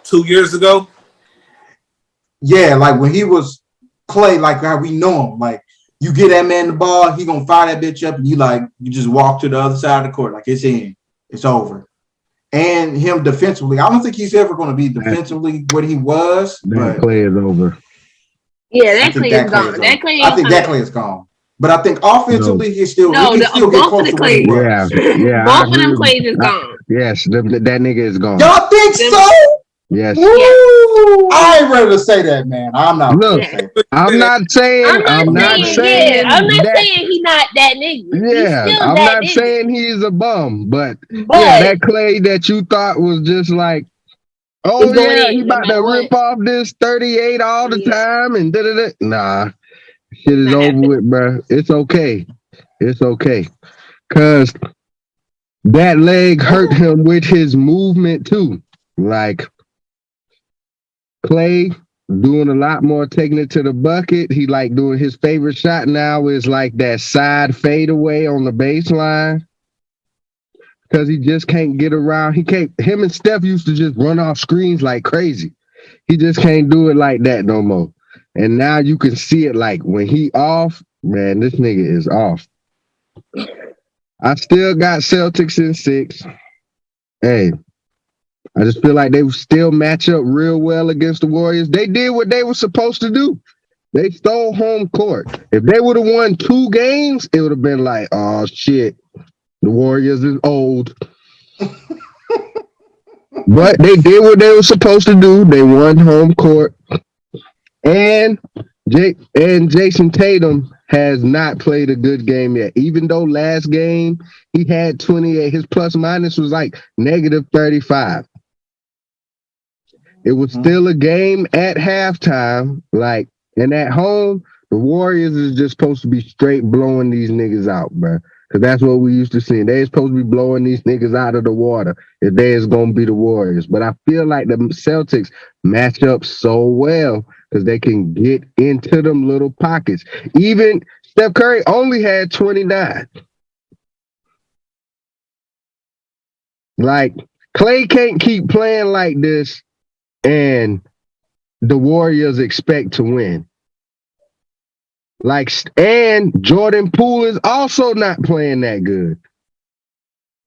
2 years ago? Yeah, like when he was Clay, like how we know him. Like you get that man the ball, he gonna fire that bitch up, and you just walk to the other side of the court, like it's in, it's over. And him defensively, I don't think he's ever gonna be defensively what he was. That Clay is over. Yeah, that Clay is gone. That Clay I think that Clay is gone. But I think offensively, he's still he can still get close to where he was. Yeah. Both of them Clays is gone. Yes, that nigga is gone. Y'all think so? Yes. Woo! I ain't ready to say that, man. I'm not. Look, I'm not saying I'm not saying he's not that nigga. Yeah, I'm not saying he's a bum, but yeah, that Clay that you thought was just like, oh yeah, he about to rip off this 38 all the time and da-da-da. Nah, shit is over with, bro. It's okay. It's okay. Cause that leg hurt him with his movement too. Like Clay doing a lot more taking it to the bucket. He like doing his favorite shot now is like that side fadeaway on the baseline. Because he just can't get around. Him and Steph used to just run off screens like crazy. He just can't do it like that no more. And now you can see it like when he off, man, this nigga is off. I still got Celtics in 6. Hey, I just feel like they still match up real well against the Warriors. They did what they were supposed to do. They stole home court. If they would have won 2 games, it would have been like, oh shit, the Warriors is old. But they did what they were supposed to do. They won home court. And Jason Tatum has not played a good game yet. Even though last game he had 28, his plus minus was like negative 35. It was still a game at halftime. Like, and at home, the Warriors is just supposed to be straight blowing these niggas out, bro. Because that's what we used to see. They're supposed to be blowing these niggas out of the water if they is going to be the Warriors. But I feel like the Celtics match up so well because they can get into them little pockets. Even Steph Curry only had 29. Like, Clay can't keep playing like this and the Warriors expect to win. Like, and Jordan Poole is also not playing that good.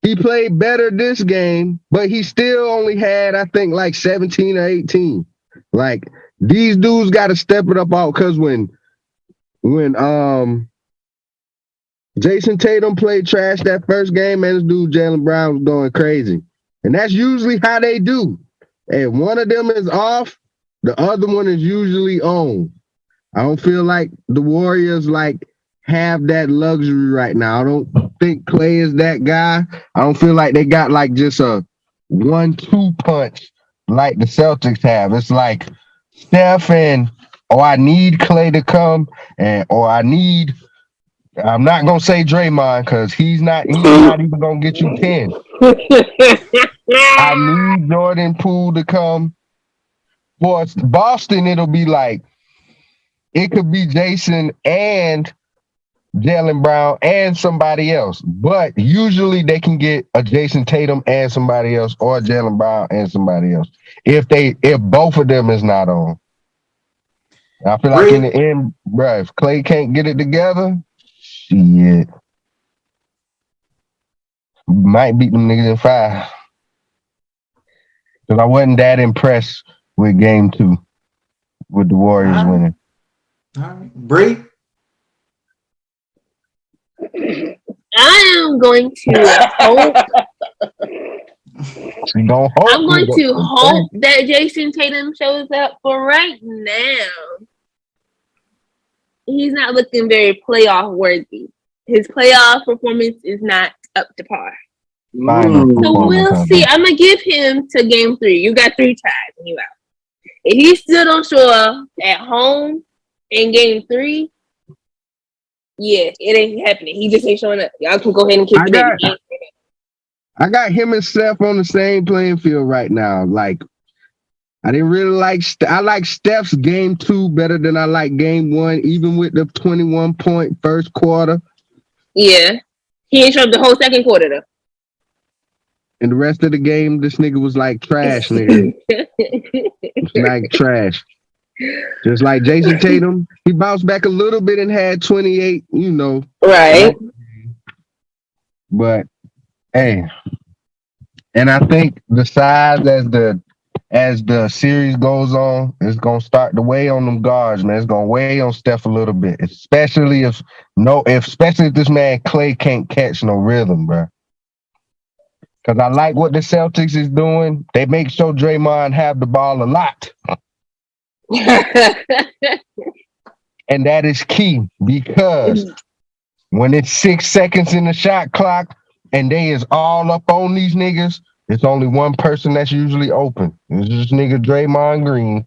He played better this game, but he still only had, I think, like 17 or 18. Like, these dudes got to step it up out because when Jason Tatum played trash that first game, and this dude Jaylen Brown was going crazy. And that's usually how they do. If one of them is off, the other one is usually on. I don't feel like the Warriors like have that luxury right now. I don't think Clay is that guy. I don't feel like they got like just a 1-2 punch like the Celtics have. It's like Steph and I need Clay to come I'm not gonna say Draymond because he's not even gonna get you 10. I need Jordan Poole to come. For Boston, it'll be like it could be Jason and Jaylen Brown and somebody else. But usually they can get a Jason Tatum and somebody else or a Jaylen Brown and somebody else. If both of them is not on. I feel like in the end, bro, if Clay can't get it together, shit. Might beat them niggas in 5. Because I wasn't that impressed with game 2 with the Warriors winning. All right. Bree? I am going to hope. I'm going to hope that Jason Tatum shows up for right now. he's not looking very playoff worthy. His playoff performance is not up to par. So we'll see. I'm gonna give him to game 3. You got 3 tries and you out. If he still don't show up at home in game 3, yeah, it ain't happening. He just ain't showing up. Y'all can go ahead and kick the baby. I got him and Steph on the same playing field right now. Like, I didn't really like. I like Steph's game 2 better than I like game 1, even with the 21-point first quarter. Yeah, he ain't showed up the whole second quarter though. And the rest of the game, this nigga was like trash, nigga. Like trash. Just like Jason Tatum, he bounced back a little bit and had 28, you know. Right. But hey, and I think the size as the series goes on, it's gonna start to weigh on them guards, man. It's gonna weigh on Steph a little bit, especially if this man Clay can't catch no rhythm, bro. Because I like what the Celtics is doing. They make sure Draymond have the ball a lot. And that is key because when it's 6 seconds in the shot clock and they is all up on these niggas, it's only one person that's usually open. It's this nigga Draymond Green.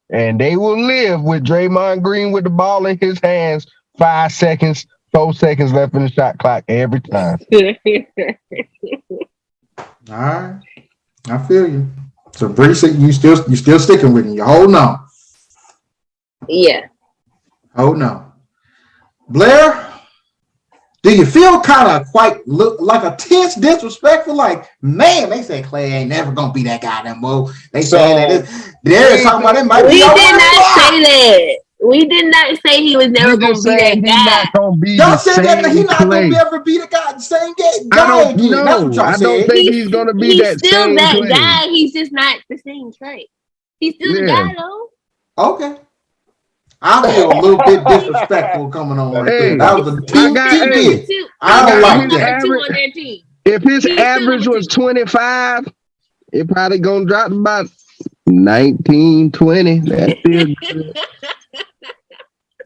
And they will live with Draymond Green with the ball in his hands 5 seconds, 4 seconds left in the shot clock every time. All right, I feel you. So Brees, you still sticking with me. You holding on. Yeah. Holding on. Blair, do you feel kind of quite look like a tense disrespectful? Like, man, they say Clay ain't never gonna be that guy no more. They saying that there is talking about it might be. We did not say that. We did not say he was never going to be that guy. Y'all said that he's not going to ever be the guy, the same guy again. That's what y'all said. I don't think he's going to be that same He's still that guy. He's just not the same Clay. He's still the guy, though. Okay. I feel a little bit disrespectful coming on right there. That was a team bit. I don't like that. If his average was 25, it probably going to drop about 19, 20. That's still good.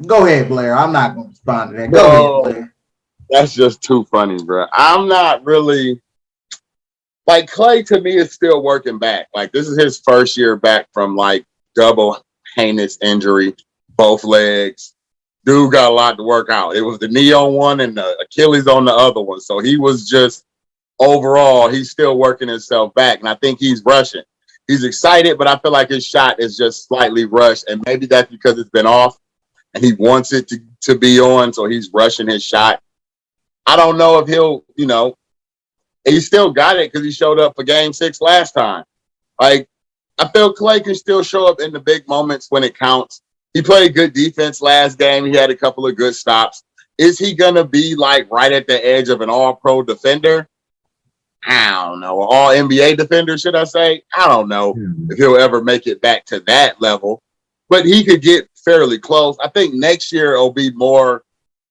Go ahead, Blair. I'm not going to respond to that. Go ahead, Blair. That's just too funny, bro. I'm not really like Clay. To me, is still working back. Like this is his first year back from like double heinous injury, both legs. Dude got a lot to work out. It was the knee on one and the Achilles on the other one. So he was just overall, he's still working himself back, and I think he's rushing. He's excited, but I feel like his shot is just slightly rushed, and maybe that's because it's been off. And he wants it to be on, so he's rushing his shot. I don't know if he'll, he still got it because he showed up for game 6 last time. Like, I feel Clay can still show up in the big moments when it counts. He played good defense last game. He had a couple of good stops. Is he going to be, like, right at the edge of an all-pro defender? I don't know. All-NBA defender, should I say? I don't know if he'll ever make it back to that level. But he could get fairly close. I think next year it'll be more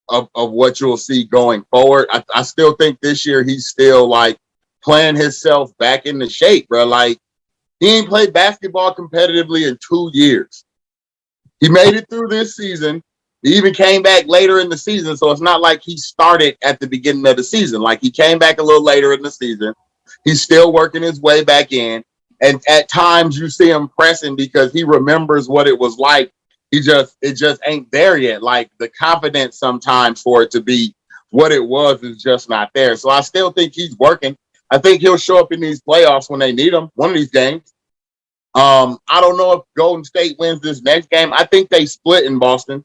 of what you'll see going forward. I still think this year he's still like playing himself back into shape, bro. Like he ain't played basketball competitively in 2 years. He made it through this season. He even came back later in the season. So it's not like he started at the beginning of the season. Like he came back a little later in the season. He's still working his way back in. And at times you see him pressing because he remembers what it was like. It just ain't there yet. Like the confidence sometimes for it to be what it was is just not there. So I still think he's working. I think he'll show up in these playoffs when they need him, one of these games. I don't know if Golden State wins this next game. I think they split in Boston.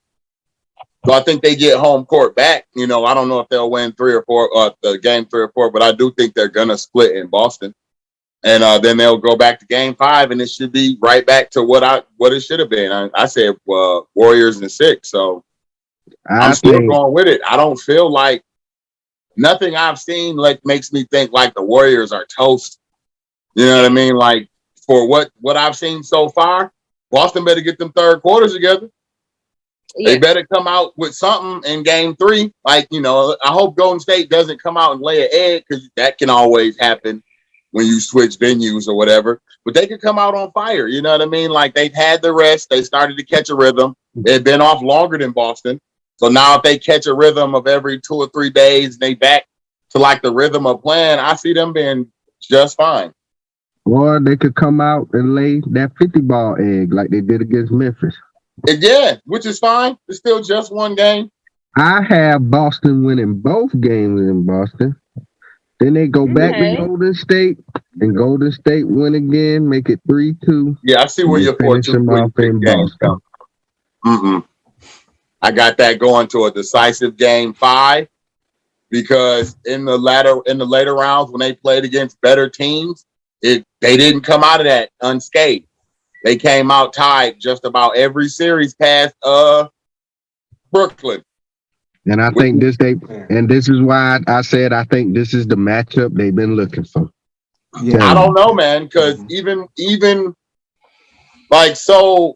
So I think they get home court back. I don't know if they'll win 3 or 4, the game 3 or 4, but I do think they're going to split in Boston. And then they'll go back to game 5, and it should be right back to what it should have been. I said Warriors in 6, so I'm still going with it. I don't feel like nothing I've seen makes me think like the Warriors are toast. You know what I mean? Like for what I've seen so far, Boston better get them third quarters together. Yeah. They better come out with something in game 3. Like I hope Golden State doesn't come out and lay an egg because that can always happen when you switch venues or whatever, but they could come out on fire. You know what I mean? Like they've had the rest. They started to catch a rhythm. They've been off longer than Boston. So now if they catch a rhythm of every 2 or 3 days and they back to like the rhythm of playing, I see them being just fine. Or they could come out and lay that 50-ball egg like they did against Memphis. Yeah, which is fine. It's still just one game. I have Boston winning both games in Boston. Then they go back to Golden State, and Golden State win again, make it 3-2. Yeah, I see where your 4-2 games come. I got that going to a decisive game 5 because in the later rounds when they played against better teams, they didn't come out of that unscathed. They came out tied just about every series past Brooklyn. And I think this is why I said I think this is the matchup they've been looking for. Yeah. I don't know, man, because even like so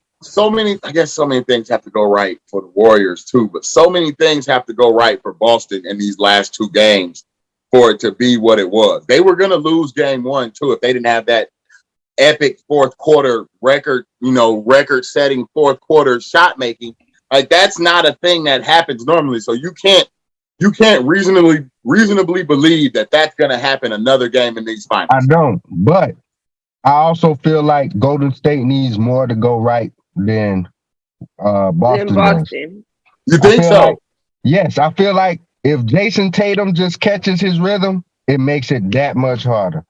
many things have to go right for the Warriors too, but so many things have to go right for Boston in these last 2 games for it to be what it was. They were gonna lose game 1 too if they didn't have that epic fourth quarter record-setting fourth quarter shot making. Like that's not a thing that happens normally. So you can't reasonably believe that that's going to happen another game in these finals. I don't, but I also feel like Golden State needs more to go right than Boston does. You think so? Yes, I feel like if Jason Tatum just catches his rhythm, it makes it that much harder.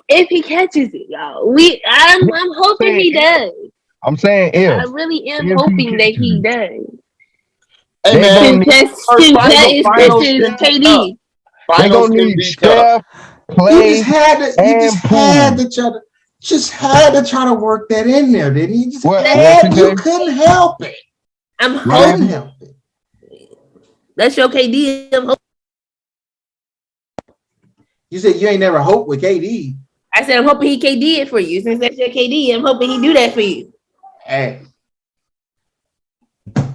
If he catches it, y'all, I'm hoping he does. I'm saying if. I really am hoping that he does. Hey man, it's KD. They're gonna need Steph, Clay, you just had to try to work that in there, didn't you? You couldn't help it. I'm hoping. That's your KD. I'm hoping. You said you ain't never hoped with KD. I said I'm hoping he KD it for you. Since that's your KD, I'm hoping he do that for you. Hey,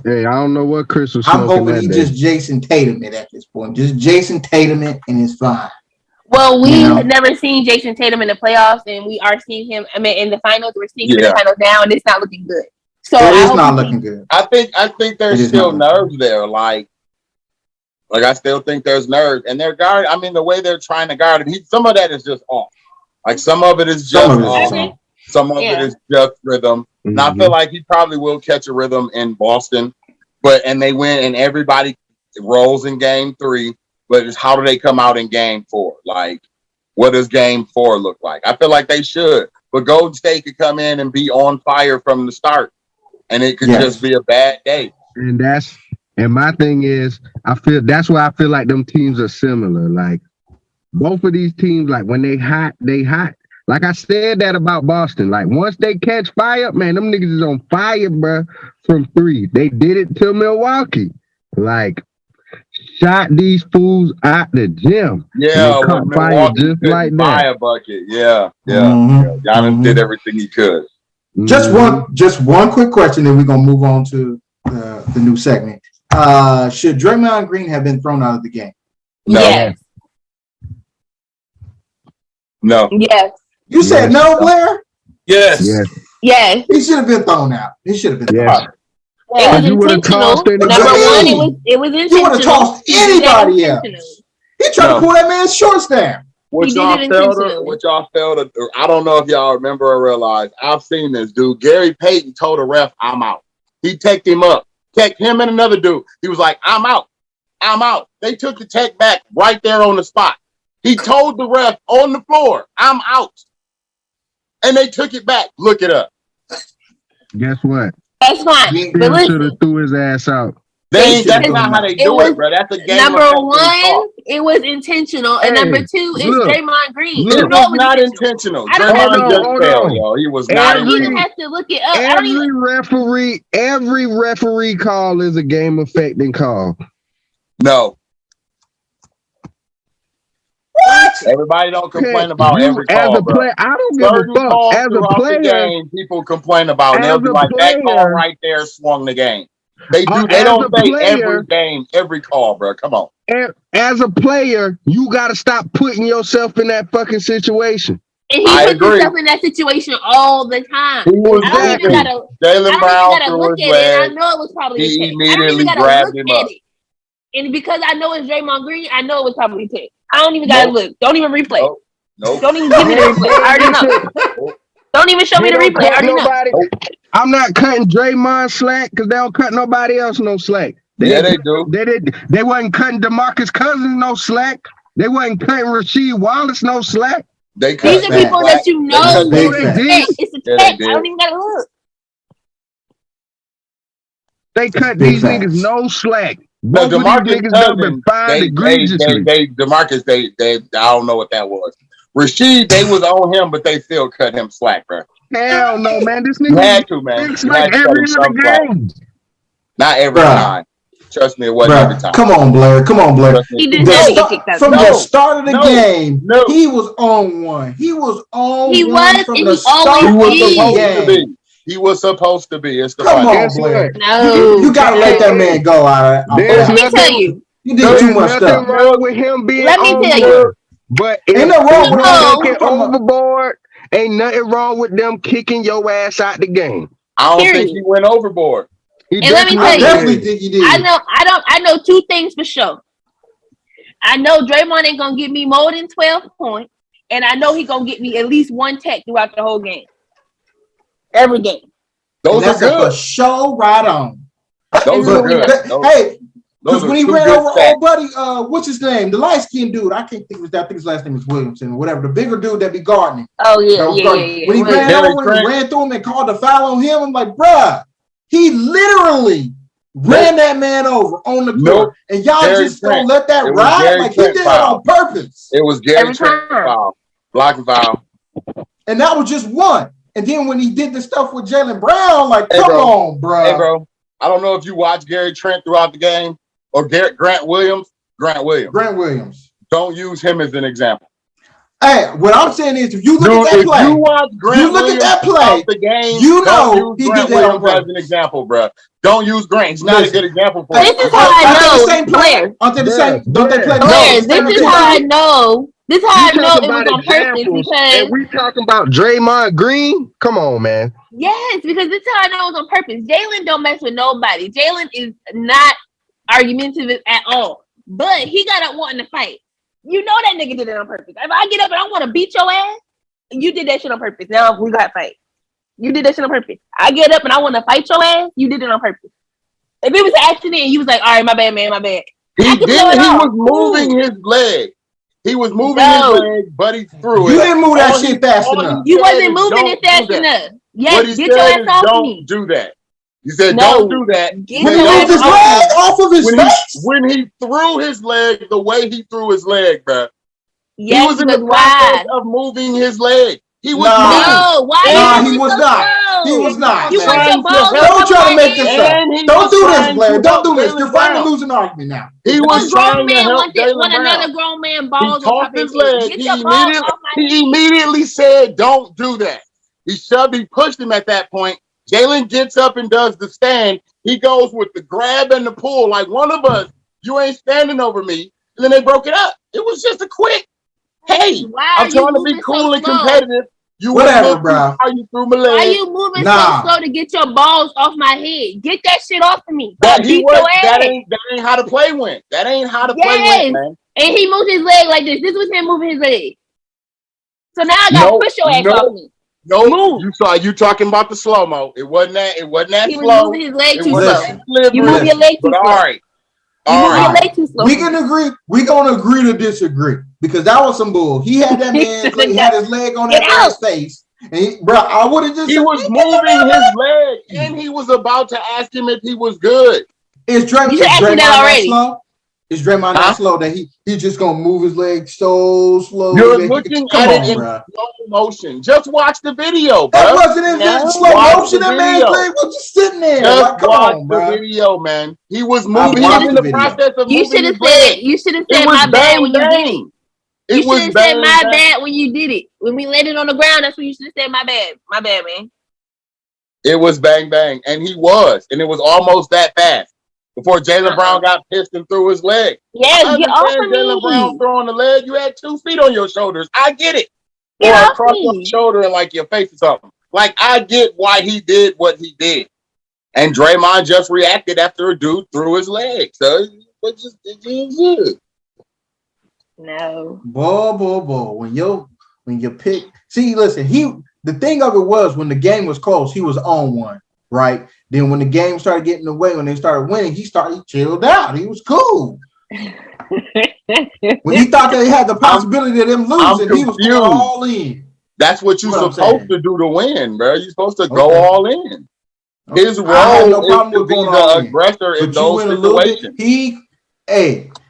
I don't know what Chris was smoking. I'm hoping he just Jason Tatum it at this point. Just Jason Tatum it and it's fine. Well, we've never seen Jason Tatum in the playoffs, and we are seeing him. I mean, in the finals, we're seeing him in the finals now, and it's not looking good. So it's not looking good. I think there's still nerves there. Like I still think there's nerves, and they're guard. I mean, the way they're trying to guard him, some of that is just off. Like some of it is just off. Some of it is just rhythm. Mm-hmm. Now I feel like he probably will catch a rhythm in Boston, and they win, and everybody rolls in game 3. But it's how do they come out in game 4? Like, what does game 4 look like? I feel like they should, but Golden State could come in and be on fire from the start, and it could just be a bad day. And my thing is, that's why I feel like them teams are similar. Like both of these teams, like when they hot. Like I said that about Boston. Like once they catch fire, man, them niggas is on fire, bro. From 3, they did it to Milwaukee. Like shot these fools out the gym. Yeah, caught fire just like that. Fire bucket. Yeah. Giannis did everything he could. Just one quick question, then we're gonna move on to the new segment. Should Draymond Green have been thrown out of the game? No. Yes. No. Yes. You said no, Blair? Yes. Yes. He should have been thrown out. He should have been thrown out. It was intentional. Number one, it was intentional. You would have tossed anybody else. He tried to pull that man's shorts down. What y'all felt, I don't know if y'all remember or realize, I've seen this dude. Gary Payton told a ref, I'm out. He teched him up. Teched him and another dude. He was like, I'm out. I'm out. They took the tech back right there on the spot. He told the ref on the floor, I'm out. And they took it back. Look it up. Guess what? That's fine. But listen, should have threw his ass out. That's not how they do it, bro. That's a game. Number one, it was intentional, and number 2 is Draymond Green. It was not intentional. Draymond just failed, yo. He was not. I don't even have to look it up. Every referee call is a game affecting call. No. What? Everybody don't complain about every call, bro. I don't give a fuck. As a player, people complain about, and they'll be like, that call right there swung the game. They don't say every game, every call, bro. Come on. As a player, you got to stop putting yourself in that fucking situation. And he puts himself in that situation all the time. He was I don't even gotta. Jaylen Brown gotta threw look his at it. I leg. know it was probably a He tech. I don't even immediately gotta grabbed look him at up. it. And because I know it's Draymond Green, I know it was probably tech. I don't even gotta look. Don't even replay. Nope. Don't even give me the replay. I already know. Don't even show me the replay. I already know. I'm not cutting Draymond slack because they don't cut nobody else no slack. They do. They wasn't cutting DeMarcus Cousins no slack. They wasn't cutting Rasheed Wallace no slack. These are people that you know. It's a tech. I don't even gotta look. They cut these niggas no slack. But Both of these niggas have been fined egregiously. DeMarcus, they, I don't know what that was. Rasheed, they was on him, but they still cut him slack, bro. Hell no, man. This nigga had to, man. Like every other game. Not every time. Trust me, it wasn't every time. Come on, Blair. He didn't from the start of the game, he was on one. He was on one from the start of the game. He was supposed to be. It's the Come on, Blair. No. You gotta let that man go out. Let me tell you. You did too much stuff. Nothing wrong with him being Let me tell you. But ain't no wrong with him taking overboard. Ain't nothing wrong with them kicking your ass out the game. I don't think he went overboard. And let me tell you, definitely think he did. I know two things for sure. I know Draymond ain't gonna get me more than 12 points, and I know he gonna get me at least one tech throughout the whole game. Every game. Those are good. For show right on. Those are good. Hey, because when he ran over old buddy, what's his name? The light-skinned dude. I can't think of his. I think his last name is Williamson or whatever. The bigger dude that be guarding. Oh yeah. When he ran through him and called the foul on him, I'm like, bruh, he literally ran that man over on the court, and y'all just don't let that ride. Like he did it on purpose. It was Gary Trent foul, blocking foul, and that was just one. And then when he did the stuff with Jaylen Brown, like, come on, bro. Hey, bro. I don't know if you watched Gary Trent throughout the game or Grant Williams. Grant Williams. Don't use him as an example. Hey, what I'm saying is, if you look at that play, you watch Grant Williams the game, you know he did that as an example, bro. Don't use Grant. He's not a good example for this is how I know. Same player. Aren't they the same? Don't they play? This is how I know. This is how I know it was on purpose because and we talking about Draymond Green. Come on, man. Yes, because this is how I know it was on purpose. Jaylen don't mess with nobody. Jaylen is not argumentative at all, but he got up wanting to fight. You know that nigga did it on purpose. If I get up and I want to beat your ass, you did that shit on purpose. Now we got to fight. You did that shit on purpose. I get up and I want to fight your ass, you did it on purpose. If it was an accident, you was like, all right, my bad, man, my bad. He didn't. He was moving his leg. He was moving his leg, but he threw it. You didn't move that shit fast enough. You wasn't moving it fast enough. Yes, get your ass off me. Don't do that. You said don't do that. When he moved his leg off of his face? When he threw his leg the way he threw his leg, bro. Yes, he was in the process of moving his leg. He was he was not. He was not. You want your balls don't try to make this up. Don't do this, Blair. Don't do this. You're finally losing an argument now. He was trying to help want another grown man balls on top of his leg. He immediately said, "Don't do that." He shoved. He pushed him at that point. Jaylen gets up and does the stand. He goes with the grab and the pull, like one of us. You ain't standing over me. And then they broke it up. It was just a quick. Hey, I'm trying to be cool and competitive. Whatever, bro. You threw my leg. Why you moving so slow to get your balls off my head? Get that shit off of me. That ain't how to play win. That ain't how to play win, man. And he moved his leg like this. This was him moving his leg. So now I gotta push your ass off me. No, move. You talking about the slow mo. It wasn't that he slow. Was moving his leg too slow. You move your leg too slow. All right. We can agree. We gonna agree to disagree because that was some bull. He had that man. He had his leg on that man's face, and I would have just. He was moving his leg, and he was about to ask him if he was good. Is Draymond that slow? Is Draymond that slow that he just gonna move his leg so slow? You're looking at it in slow motion. Just watch the video, bro. That wasn't in slow motion. That man's leg was just sitting there. Just watch the video, man. He was moving. He was in the process of moving. You should have said. You should have said my bad when you did it. You should have said my bad when you did it. When we landed on the ground, that's when you should have said my bad. My bad, man. It was bang bang, and it was almost that fast. Before Jaylen Brown got pissed and threw his leg. Yes, get off of me. Jaylen Brown throwing the leg. You had 2 feet on your shoulders. I get it. or across your shoulder and like your face or something. Like, I get why he did what he did. And Draymond just reacted after a dude threw his leg. So it just good. No. Boy. When you pick, see, listen, the thing of it was when the game was close, he was on one, right? Then when the game started getting away, when they started winning, he chilled out. He was cool. When he thought they had the possibility of them losing, he was going all in. That's what you're supposed to do to win, bro. You're supposed to go all in. Okay. His role is to be the aggressor in but those situations.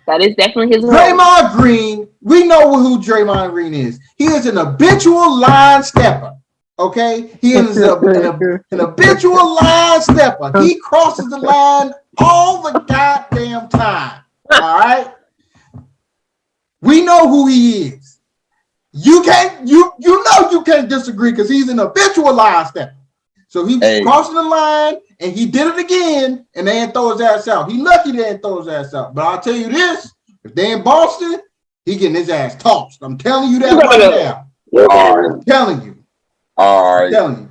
That is definitely his role. Draymond Green, we know who Draymond Green is. He is an habitual line stepper. Okay? He is an habitual line stepper. He crosses the line all the goddamn time. All right? We know who he is. You can't disagree because he's an habitual line stepper. So he was crossing the line and he did it again and they didn't throw his ass out. He lucky they didn't throw his ass out. But I'll tell you this, if they in Boston, he getting his ass tossed. I'm telling you that right now. I'm telling you. All right. I'm telling you.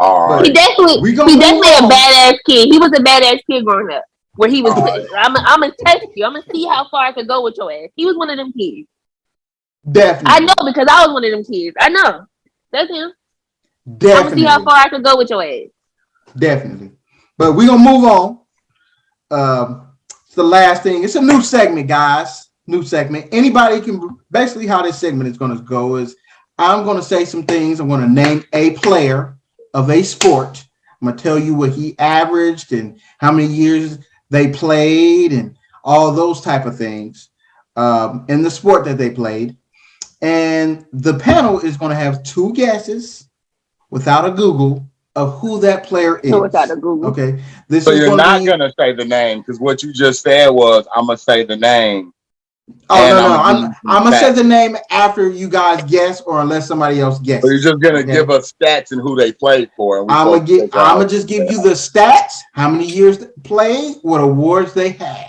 All right. He definitely a badass kid. He was a badass kid growing up. Where he was, I'm gonna test you. I'm gonna see how far I could go with your ass. He was one of them kids. Definitely. I know because I was one of them kids. I know. That's him. Definitely. I'm gonna see how far I could go with your ass. Definitely. But we're gonna move on. It's the last thing. It's a new segment, guys. New segment. Anybody can basically how this segment is gonna go is I'm gonna say some things. I'm gonna name a player of a sport. I'm gonna tell you what he averaged and how many years they played and all those type of things in the sport that they played. And the panel is going to have two guesses without a Google of who that player is. Without a Google. Okay. So you're not going to say the name because what you just said was I'm going to say the name. Oh, no. I'm going to say the name after you guys guess or unless somebody else guesses. So you're just going to give us stats and who they played for. I'm going to just give you the stats, how many years they played, what awards they had.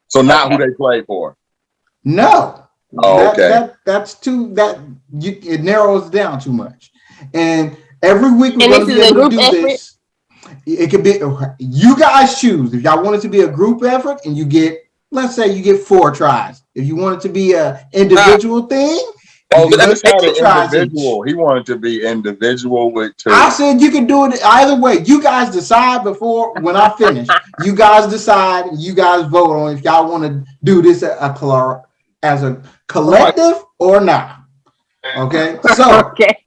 So not who they played for? No. Oh, okay. It narrows down too much. And every week we're going to be able to do this. It could be, you guys choose. If y'all want it to be a group effort and let's say you get 4 tries. If you want it to be an individual thing. Oh, this had an individual. He wanted to be individual with 2. I said you can do it either way. You guys decide when I finish. You guys decide and you guys vote on if y'all want to do this as a collective or not. Okay? So okay.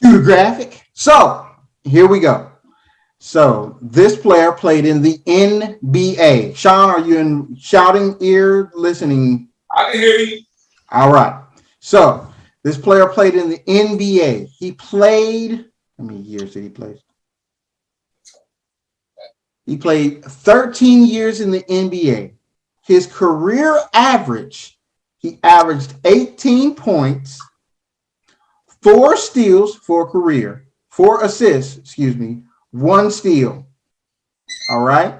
Cue the graphic. So here we go. So this player played in the NBA. Sean, are you in shouting ear listening? I can hear you. All right. So this player played in the NBA. He played, how many years did he play? He played 13 years in the NBA. His career average, he averaged 18 points, 4 steals for a career, 4 assists, 1 steal. All right.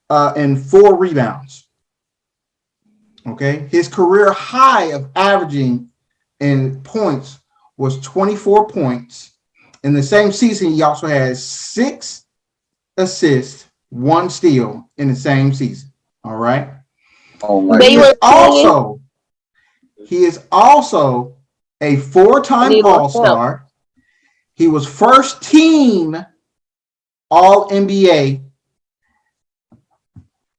And 4 rebounds. Okay. His career high of averaging in points was 24 points. In the same season, he also had 6 assists, 1 steal in the same season. All right. He is also a 4-time All-Star. He was first team All-NBA.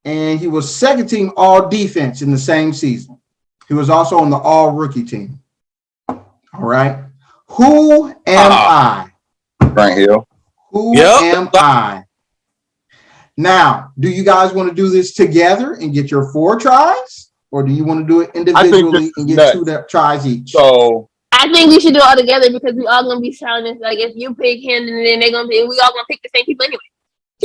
And he was second team All-Defense in the same season. He was also on the All-Rookie team. All right. Who am I? Frank Hill. Who am I? Now, do you guys want to do this together and get your 4 tries? Or do you want to do it individually and get 2 tries each? So I think we should do it all together because we all going to be shouting. Like if you pick him and then we all going to pick the same people anyway.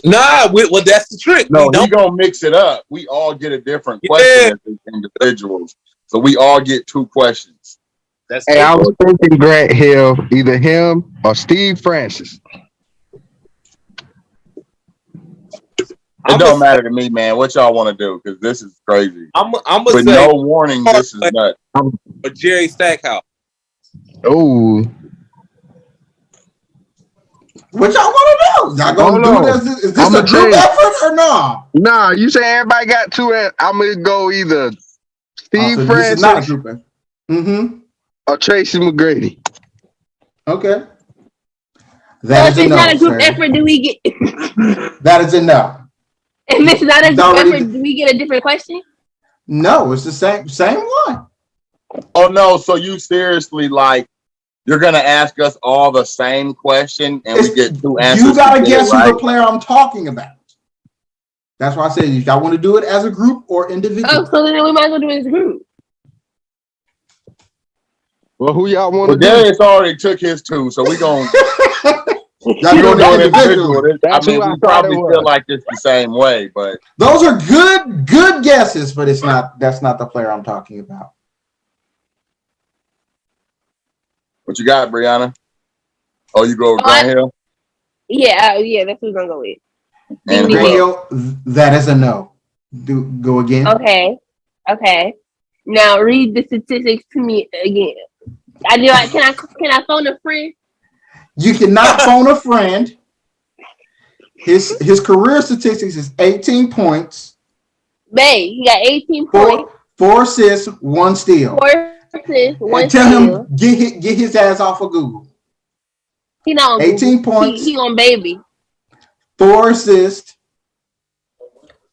Nah, well, that's the trick. No, we're going to mix it up. We all get a different question as individuals. So we all get 2 questions. I was thinking Grant Hill, either him or Steve Francis. It don't matter to me, man. What y'all want to do? Because this is crazy. I'm With say no warning, this is nuts. For Jerry Stackhouse. Oh. What y'all want to do? Y'all gonna do this? Is this a group effort or no? Nah, you say everybody got two. I'm gonna go either Steve so Francis this is not a group effort. Mm-hmm. Or Tracy McGrady. Okay. So if it's not a group effort, do we get? That is a no. If it's not a group effort, do we get a different question? No, it's the same one. Oh no! So you seriously like you're gonna ask us all the same question and we get two answers? You gotta guess who the player I'm talking about. That's why I said if y'all want to do it as a group or individual. Oh, so then we might as well do it as a group. Well, who y'all want to do? Darius already took his two, so we gonna. Y'all gonna do individual. I mean, we probably feel like it's the same way, but those are good guesses, but that's not the player I'm talking about. What you got, Brianna? Oh, you go with Grant Hill? Yeah, that's what we're gonna go with. And Grant Hill, that is a no. Go again. Okay. Now read the statistics to me again. Can I phone a friend? You cannot phone a friend. His career statistics is 18 points. Babe, he got 18 points. 4 assists, 1 steal. 4 assists, 1 steal. Tell him get his ass off of Google. He not on 18 Google. points. He on baby. 4 assists,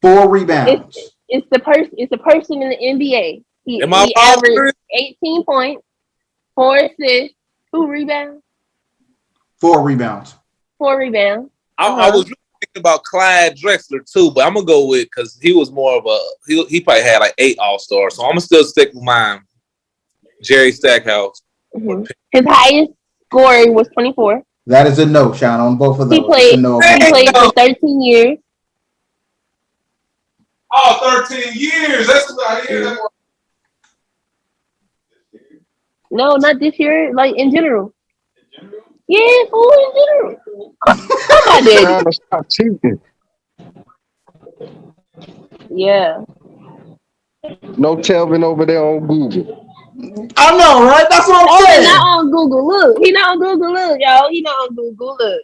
4 rebounds. It's the person in the NBA. He averaged 18 points, 4 assists, 2 rebounds. 4 rebounds. 4 rebounds. I was really thinking about Clyde Drexler too, but I'm gonna go with because he was more of a he probably had like 8 All-Stars, so I'm gonna still stick with mine. Jerry Stackhouse. Mm-hmm. His highest score was 24. That is a no, Sean, on both of those. He played for 13 years. Oh, 13 years. That's what I hear. No, not this year. Like in general. Yeah, fool, in general. I did. Stop cheating. Yeah. No Telvin over there on Google. I know, right? That's what I'm saying. He's not on Google. Look, he not on Google. Look, y'all. He not on Google. Look.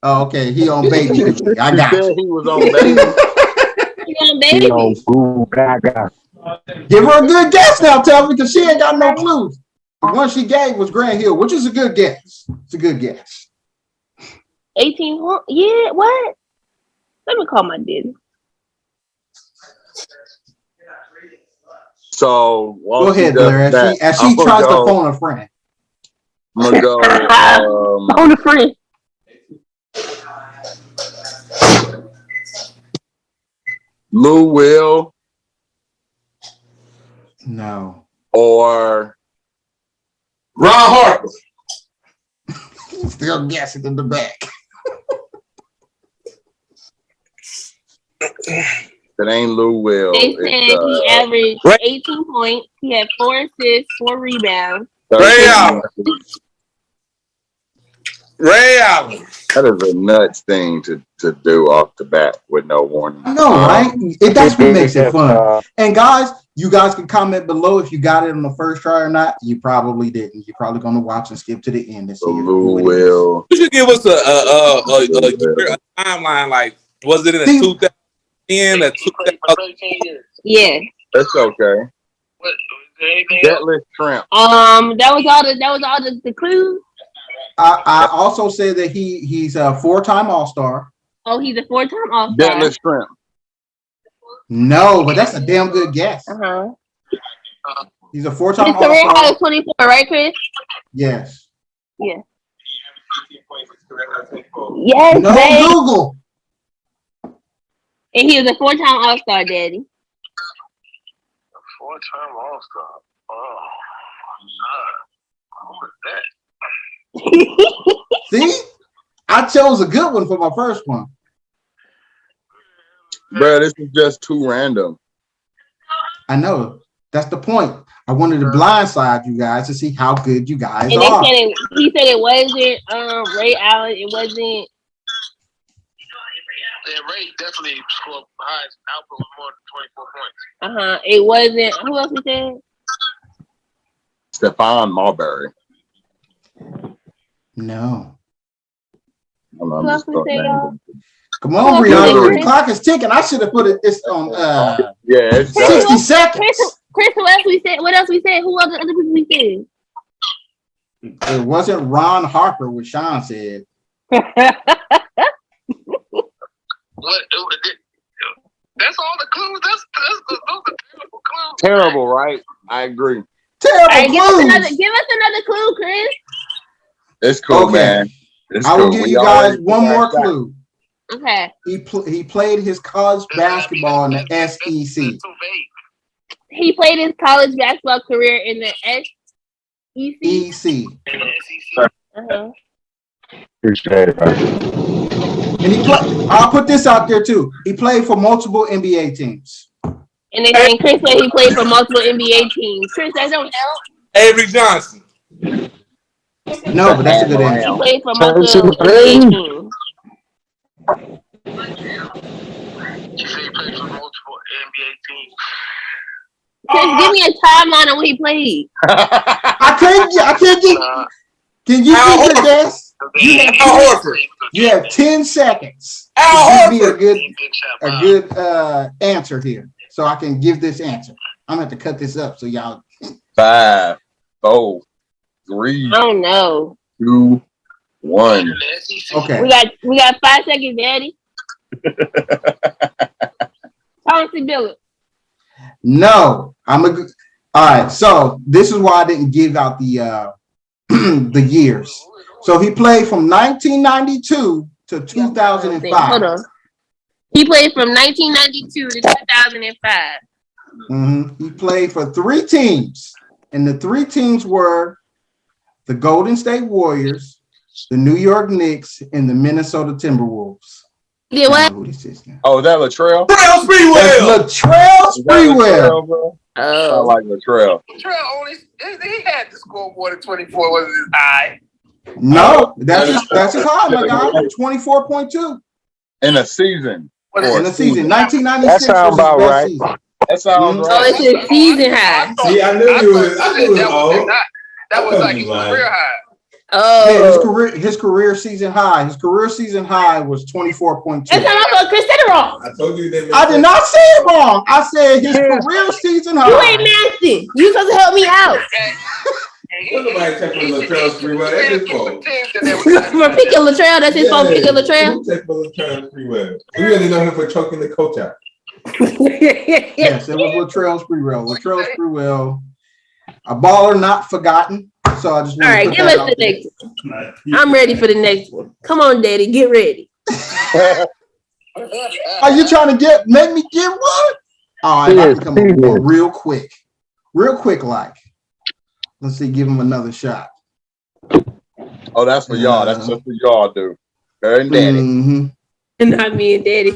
Oh, okay. He on baby. I got you. He was on baby. He on baby. He on Google. I got. Give her a good guess now, Telvin, because she ain't got no clues. The one she gave was Grant Hill, which is a good guess. It's a good guess. 18. Yeah. What? Let me call my daddy. So go ahead, Blair. As she tries to phone a friend. I'm gonna go. Phone a friend. Lou Will. No. Or Ron Harper. Still guessing in the back. It ain't Lou Will. They said he averaged 18 points. He had 4 assists, 4 rebounds. Ray Allen. Ray Allen. That is a nuts thing to do off the bat with no warning. I know, right? That's what makes it fun. And guys, you guys can comment below if you got it on the first try or not. You probably didn't. You're probably going to watch and skip to the end and see Lou Will. You should give us a timeline. Like, was it in 2010? Yeah, that's okay. Detlef Shrimp. That was all the clues. I also say that he's a 4-time All-Star. Oh, he's a 4-time All-Star. Detlef Shrimp. No, but that's a damn good guess. He's a 4-time All-Star. His career high is 24, right, Chris? Yes. Yeah. Yes, no babe. Google. And he was a 4-time All-Star, Daddy. 4-time All-Star. Oh, who was that? See? I chose a good one for my first one. Bro, this is just too random. I know. That's the point. I wanted to blindside you guys to see how good you guys and are. He said it wasn't Ray Allen. It wasn't. Then Ray definitely scored highest output with more than 24 points. It wasn't. Who else we said? Stephon Marbury. No. Who else we said, y'all? Come on, Brianna. The clock is ticking. I should have put this on it's 60 seconds. Chris, who else we said? What else we said? Who other people we said? It wasn't Ron Harper, what Sean said. What? That's all the clues. Those are terrible clues. Terrible, right? I agree. Terrible Right, give clues. us another clue, Chris. It's cool, Okay. man. It's I will cool. give We you already guys one took our more shot. clue. Okay. He played his college basketball in the SEC. He played his college basketball career in the SEC. EC. Uh-huh. Appreciate it, bro. And he played. I'll put this out there too. He played for multiple NBA teams. And Chris said he played for multiple NBA teams. Chris, that don't help. Avery Johnson. No, but that's a good answer. He played for multiple NBA teams. You say he played for multiple NBA teams. Chris, give me a timeline on when he played. I can't get. Can you give your guess? You have 10 seconds to give me a good answer here, so I can give this answer. I'm gonna have to cut this up so y'all. 5, 4, 3, I don't know. 2, 1. Okay. We got 5 seconds, Daddy. Chauncey Billups. No, all right. So this is why I didn't give out the the years. So he played from 1992 to 2005. Hold on. He played from 1992 to 2005. Mm-hmm. He played for 3 teams, and the 3 teams were the Golden State Warriors, the New York Knicks, and the Minnesota Timberwolves. Yeah, what? Oh, is that Latrell? Latrell Sprewell. Latrell Sprewell. I like Latrell. Latrell only he had to score more than 24. Was his high? No, that's his high, my guy. 24.2 in a season. In a season, 1996. That sounds about right. Season. That sounds right. Oh, it's a season high. See, I knew you was. I knew it was old. That was like his career high. Oh, yeah, his career season high. His career season high was 24.2. That's how I thought Chris said it wrong. I told you that. I did not say it wrong. I said his career season high. You ain't nasty. You supposed to help me out. Nobody checking Latrell Sprewell. That's his fault. For picking Latrell, that's his fault. Picking Latrell. Check for Latrell Sprewell. We only know him for choking the coach out. Yes, it was Latrell Sprewell. Latrell Sprewell, a baller not forgotten. So I just all right, give us the next one. I'm ready for the next one. Come on, Daddy, get ready. Are you trying to make me get one? All right, I can come up with one real quick, like. Let's see, give him another shot. Oh, that's for y'all. That's just for y'all, dude. Her and Daddy. Mm-hmm. Not me and Daddy.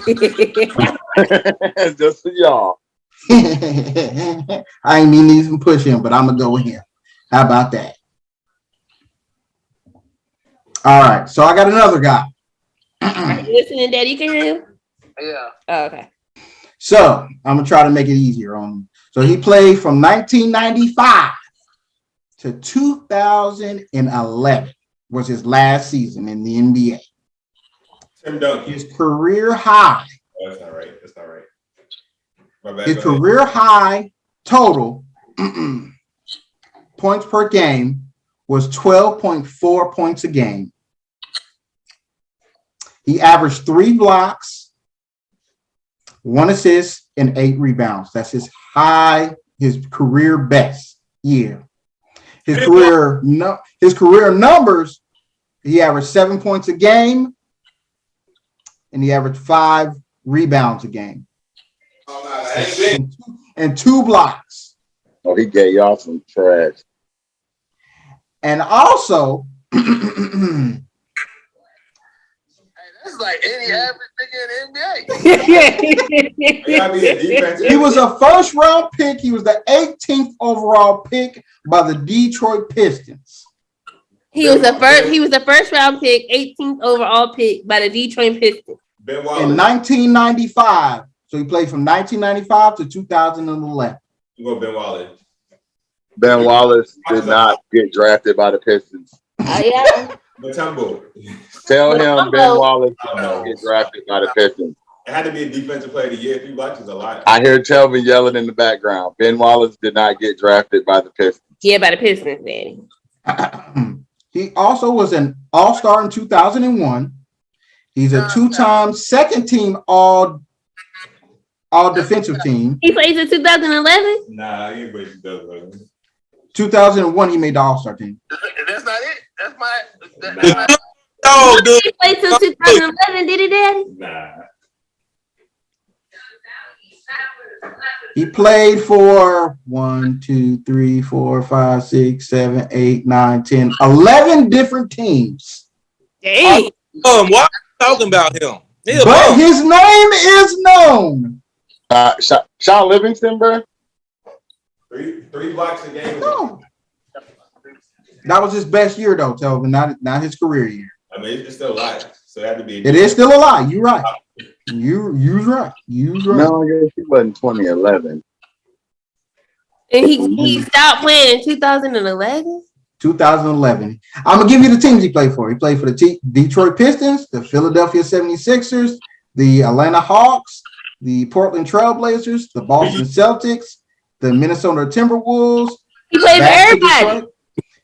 Just for y'all. I ain't even push him, but I'm gonna go with him. How about that? All right, so I got another guy. You listening, Daddy? You can hear him? Yeah. Oh, okay. So I'm gonna try to make it easier on him. So he played from 1995 to 2011 was his last season in the NBA. Tim Duncan. His career high. Oh, that's not right. That's not right. My bad. His career high total points per game was 12.4 points a game. He averaged 3 blocks, 1 assist, and 8 rebounds. That's his career best year. His career numbers, he averaged 7 points a game, and he averaged 5 rebounds a game. And 2 blocks. Oh, he gave y'all some trash. And also, that's like any average nigga in the NBA. he was a first-round pick. He was the 18th overall pick by the Detroit Pistons. He was a first round pick, 18th overall pick by the Detroit Pistons. Ben Wallace. In 1995. So he played from 1995 to 2011. You go Ben Wallace. Ben Wallace did not get drafted by the Pistons. Yeah. Mutombo. Tell him Ben Wallace did not get drafted by the Pistons. It had to be a defensive player of the year. 3 blocks is a lot. I hear Telvin yelling in the background. Ben Wallace did not get drafted by the Pistons. Yeah, by the Pistons, Daddy. He also was an All-Star in 2001. He's a 2-time second team all defensive team. He plays in 2011? Nah, he ain't breaking 2011. 2001, he made the All-Star team. That's not it. That's my. No, dude. He played till 2011, did he, Daddy? Nah. He played for 1, 2, 3, 4, 5, 6, 7, 8, 9, 10, 11 different teams. Dang. Why are you talking about him? But his name is known. Sean Livingston, bro. 3 blocks a game. No. That was his best year, though, Telvin, not his career year. I mean, it's still alive, so it had to be. It is still a lie. You're right. You're right. No, he wasn't 2011. And he stopped playing in 2011? 2011. I'm going to give you the teams he played for. He played for the Detroit Pistons, the Philadelphia 76ers, the Atlanta Hawks, the Portland Trailblazers, the Boston Celtics, the Minnesota Timberwolves. He played for everybody.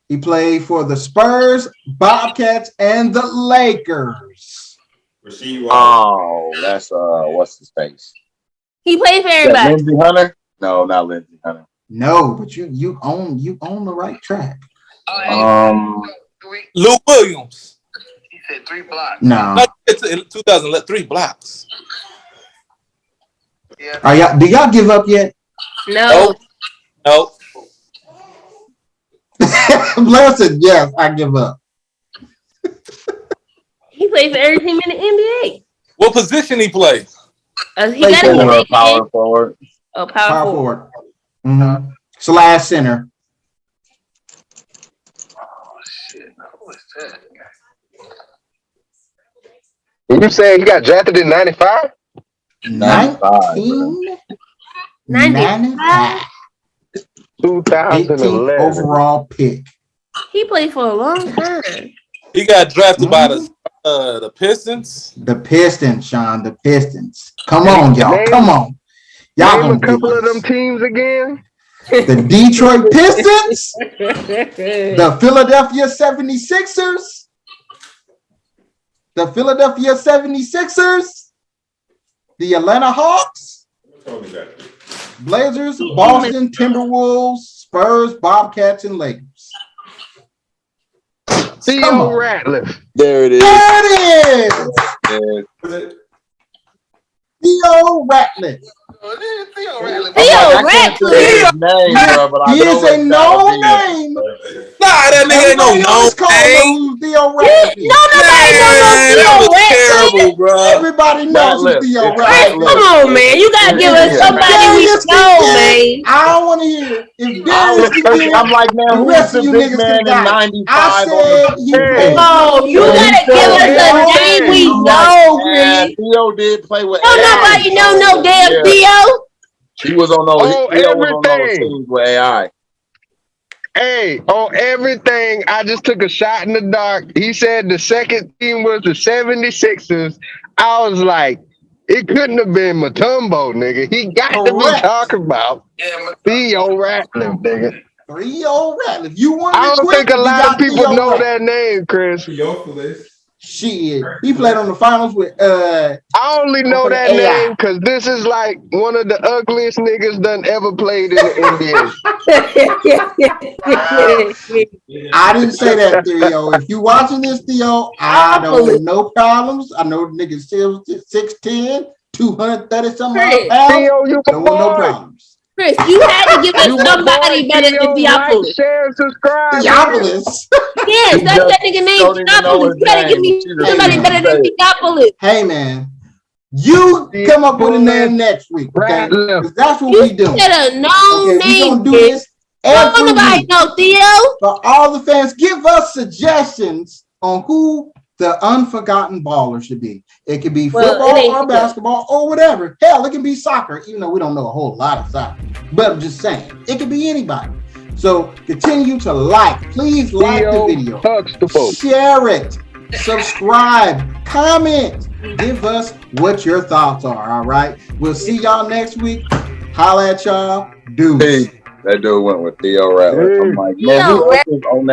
He played for the Spurs, Bobcats, and the Lakers. Oh, that's what's his face? He played for everybody. Lindsey Hunter? No, not Lindsey Hunter. No, but you own the right track. Lou Williams. He said 3 blocks. No. It's in 2011, 3 blocks. Yeah. Do y'all give up yet? No. Nope. Blair said, yes, I give up. He played for every team in the NBA. What position he play? He got to be power forward. Oh, power forward. Mm-hmm. / center. Oh, shit. What's that? And you saying he got drafted in 95? 1995. 2011 overall pick. He played for a long time. He got drafted by the Pistons. The Pistons, Sean. The Pistons. Come on, y'all. Come on. Y'all name a couple of them teams again. The Detroit Pistons, the Philadelphia 76ers, the Atlanta Hawks, Blazers, Boston Timberwolves, Spurs, Bobcats, and Lakers. Theo Ratliff. There it is. There it is. Theo Ratliff. Theo Ratliff. He is a known name. Nah, that nigga ain't no known name. Theo Ratliff. Nobody knows Theo Ratliff. Terrible, bro. Everybody knows who Theo Ratliff. Come on, man. You gotta give us somebody we know, man. I don't want to hear it. If Darius can get it, I'm like, man, the who's rest the of you big niggas man can in die. 95? I said he played. Oh, you gotta give us a name we know, Chris. Theo did play with. Don't nobody know no damn Theo. He was on those. Theo was on those everything. teams with AI. Hey, on everything, I just took a shot in the dark. He said the second team was the 76ers. I was like, it couldn't have been Mutombo, nigga. He got to be talking about Theo Ratliff, nigga. Theo Ratliff. You want I don't think a lot of people know that name, Chris. Shit. He played on the finals with I only know that AI. name because this is like one of the ugliest niggas done ever played in the NBA. I didn't say that, Theo. If you watching this, Theo, I don't want no problems. I know the nigga's still 6'10", 230 something pounds. Theo, you Don't want no problems. Chris, you had to give us somebody better than Theophilus. Share and subscribe. Theophilus. Yes, that's that nigga name, Theophilus. You gotta give me somebody better than Theophilus. Hey, man. You come up with a name next week, okay? Because that's what we do. You said a known We name, gonna do this every nobody week. know Theo. For all the fans, give us suggestions on who the unforgotten baller should be. It could be Well, football it ain't or basketball or whatever. Hell, it can be soccer, even though we don't know a whole lot of soccer. But I'm just saying, it could be anybody. So continue to like. Please like the video. Huxtable. Share it. Subscribe. Comment. Give us what your thoughts are. All right. We'll see y'all next week. Holla at y'all. Dudes. That dude went with Theo Rattler. I'm like, man, Theo who else is on that?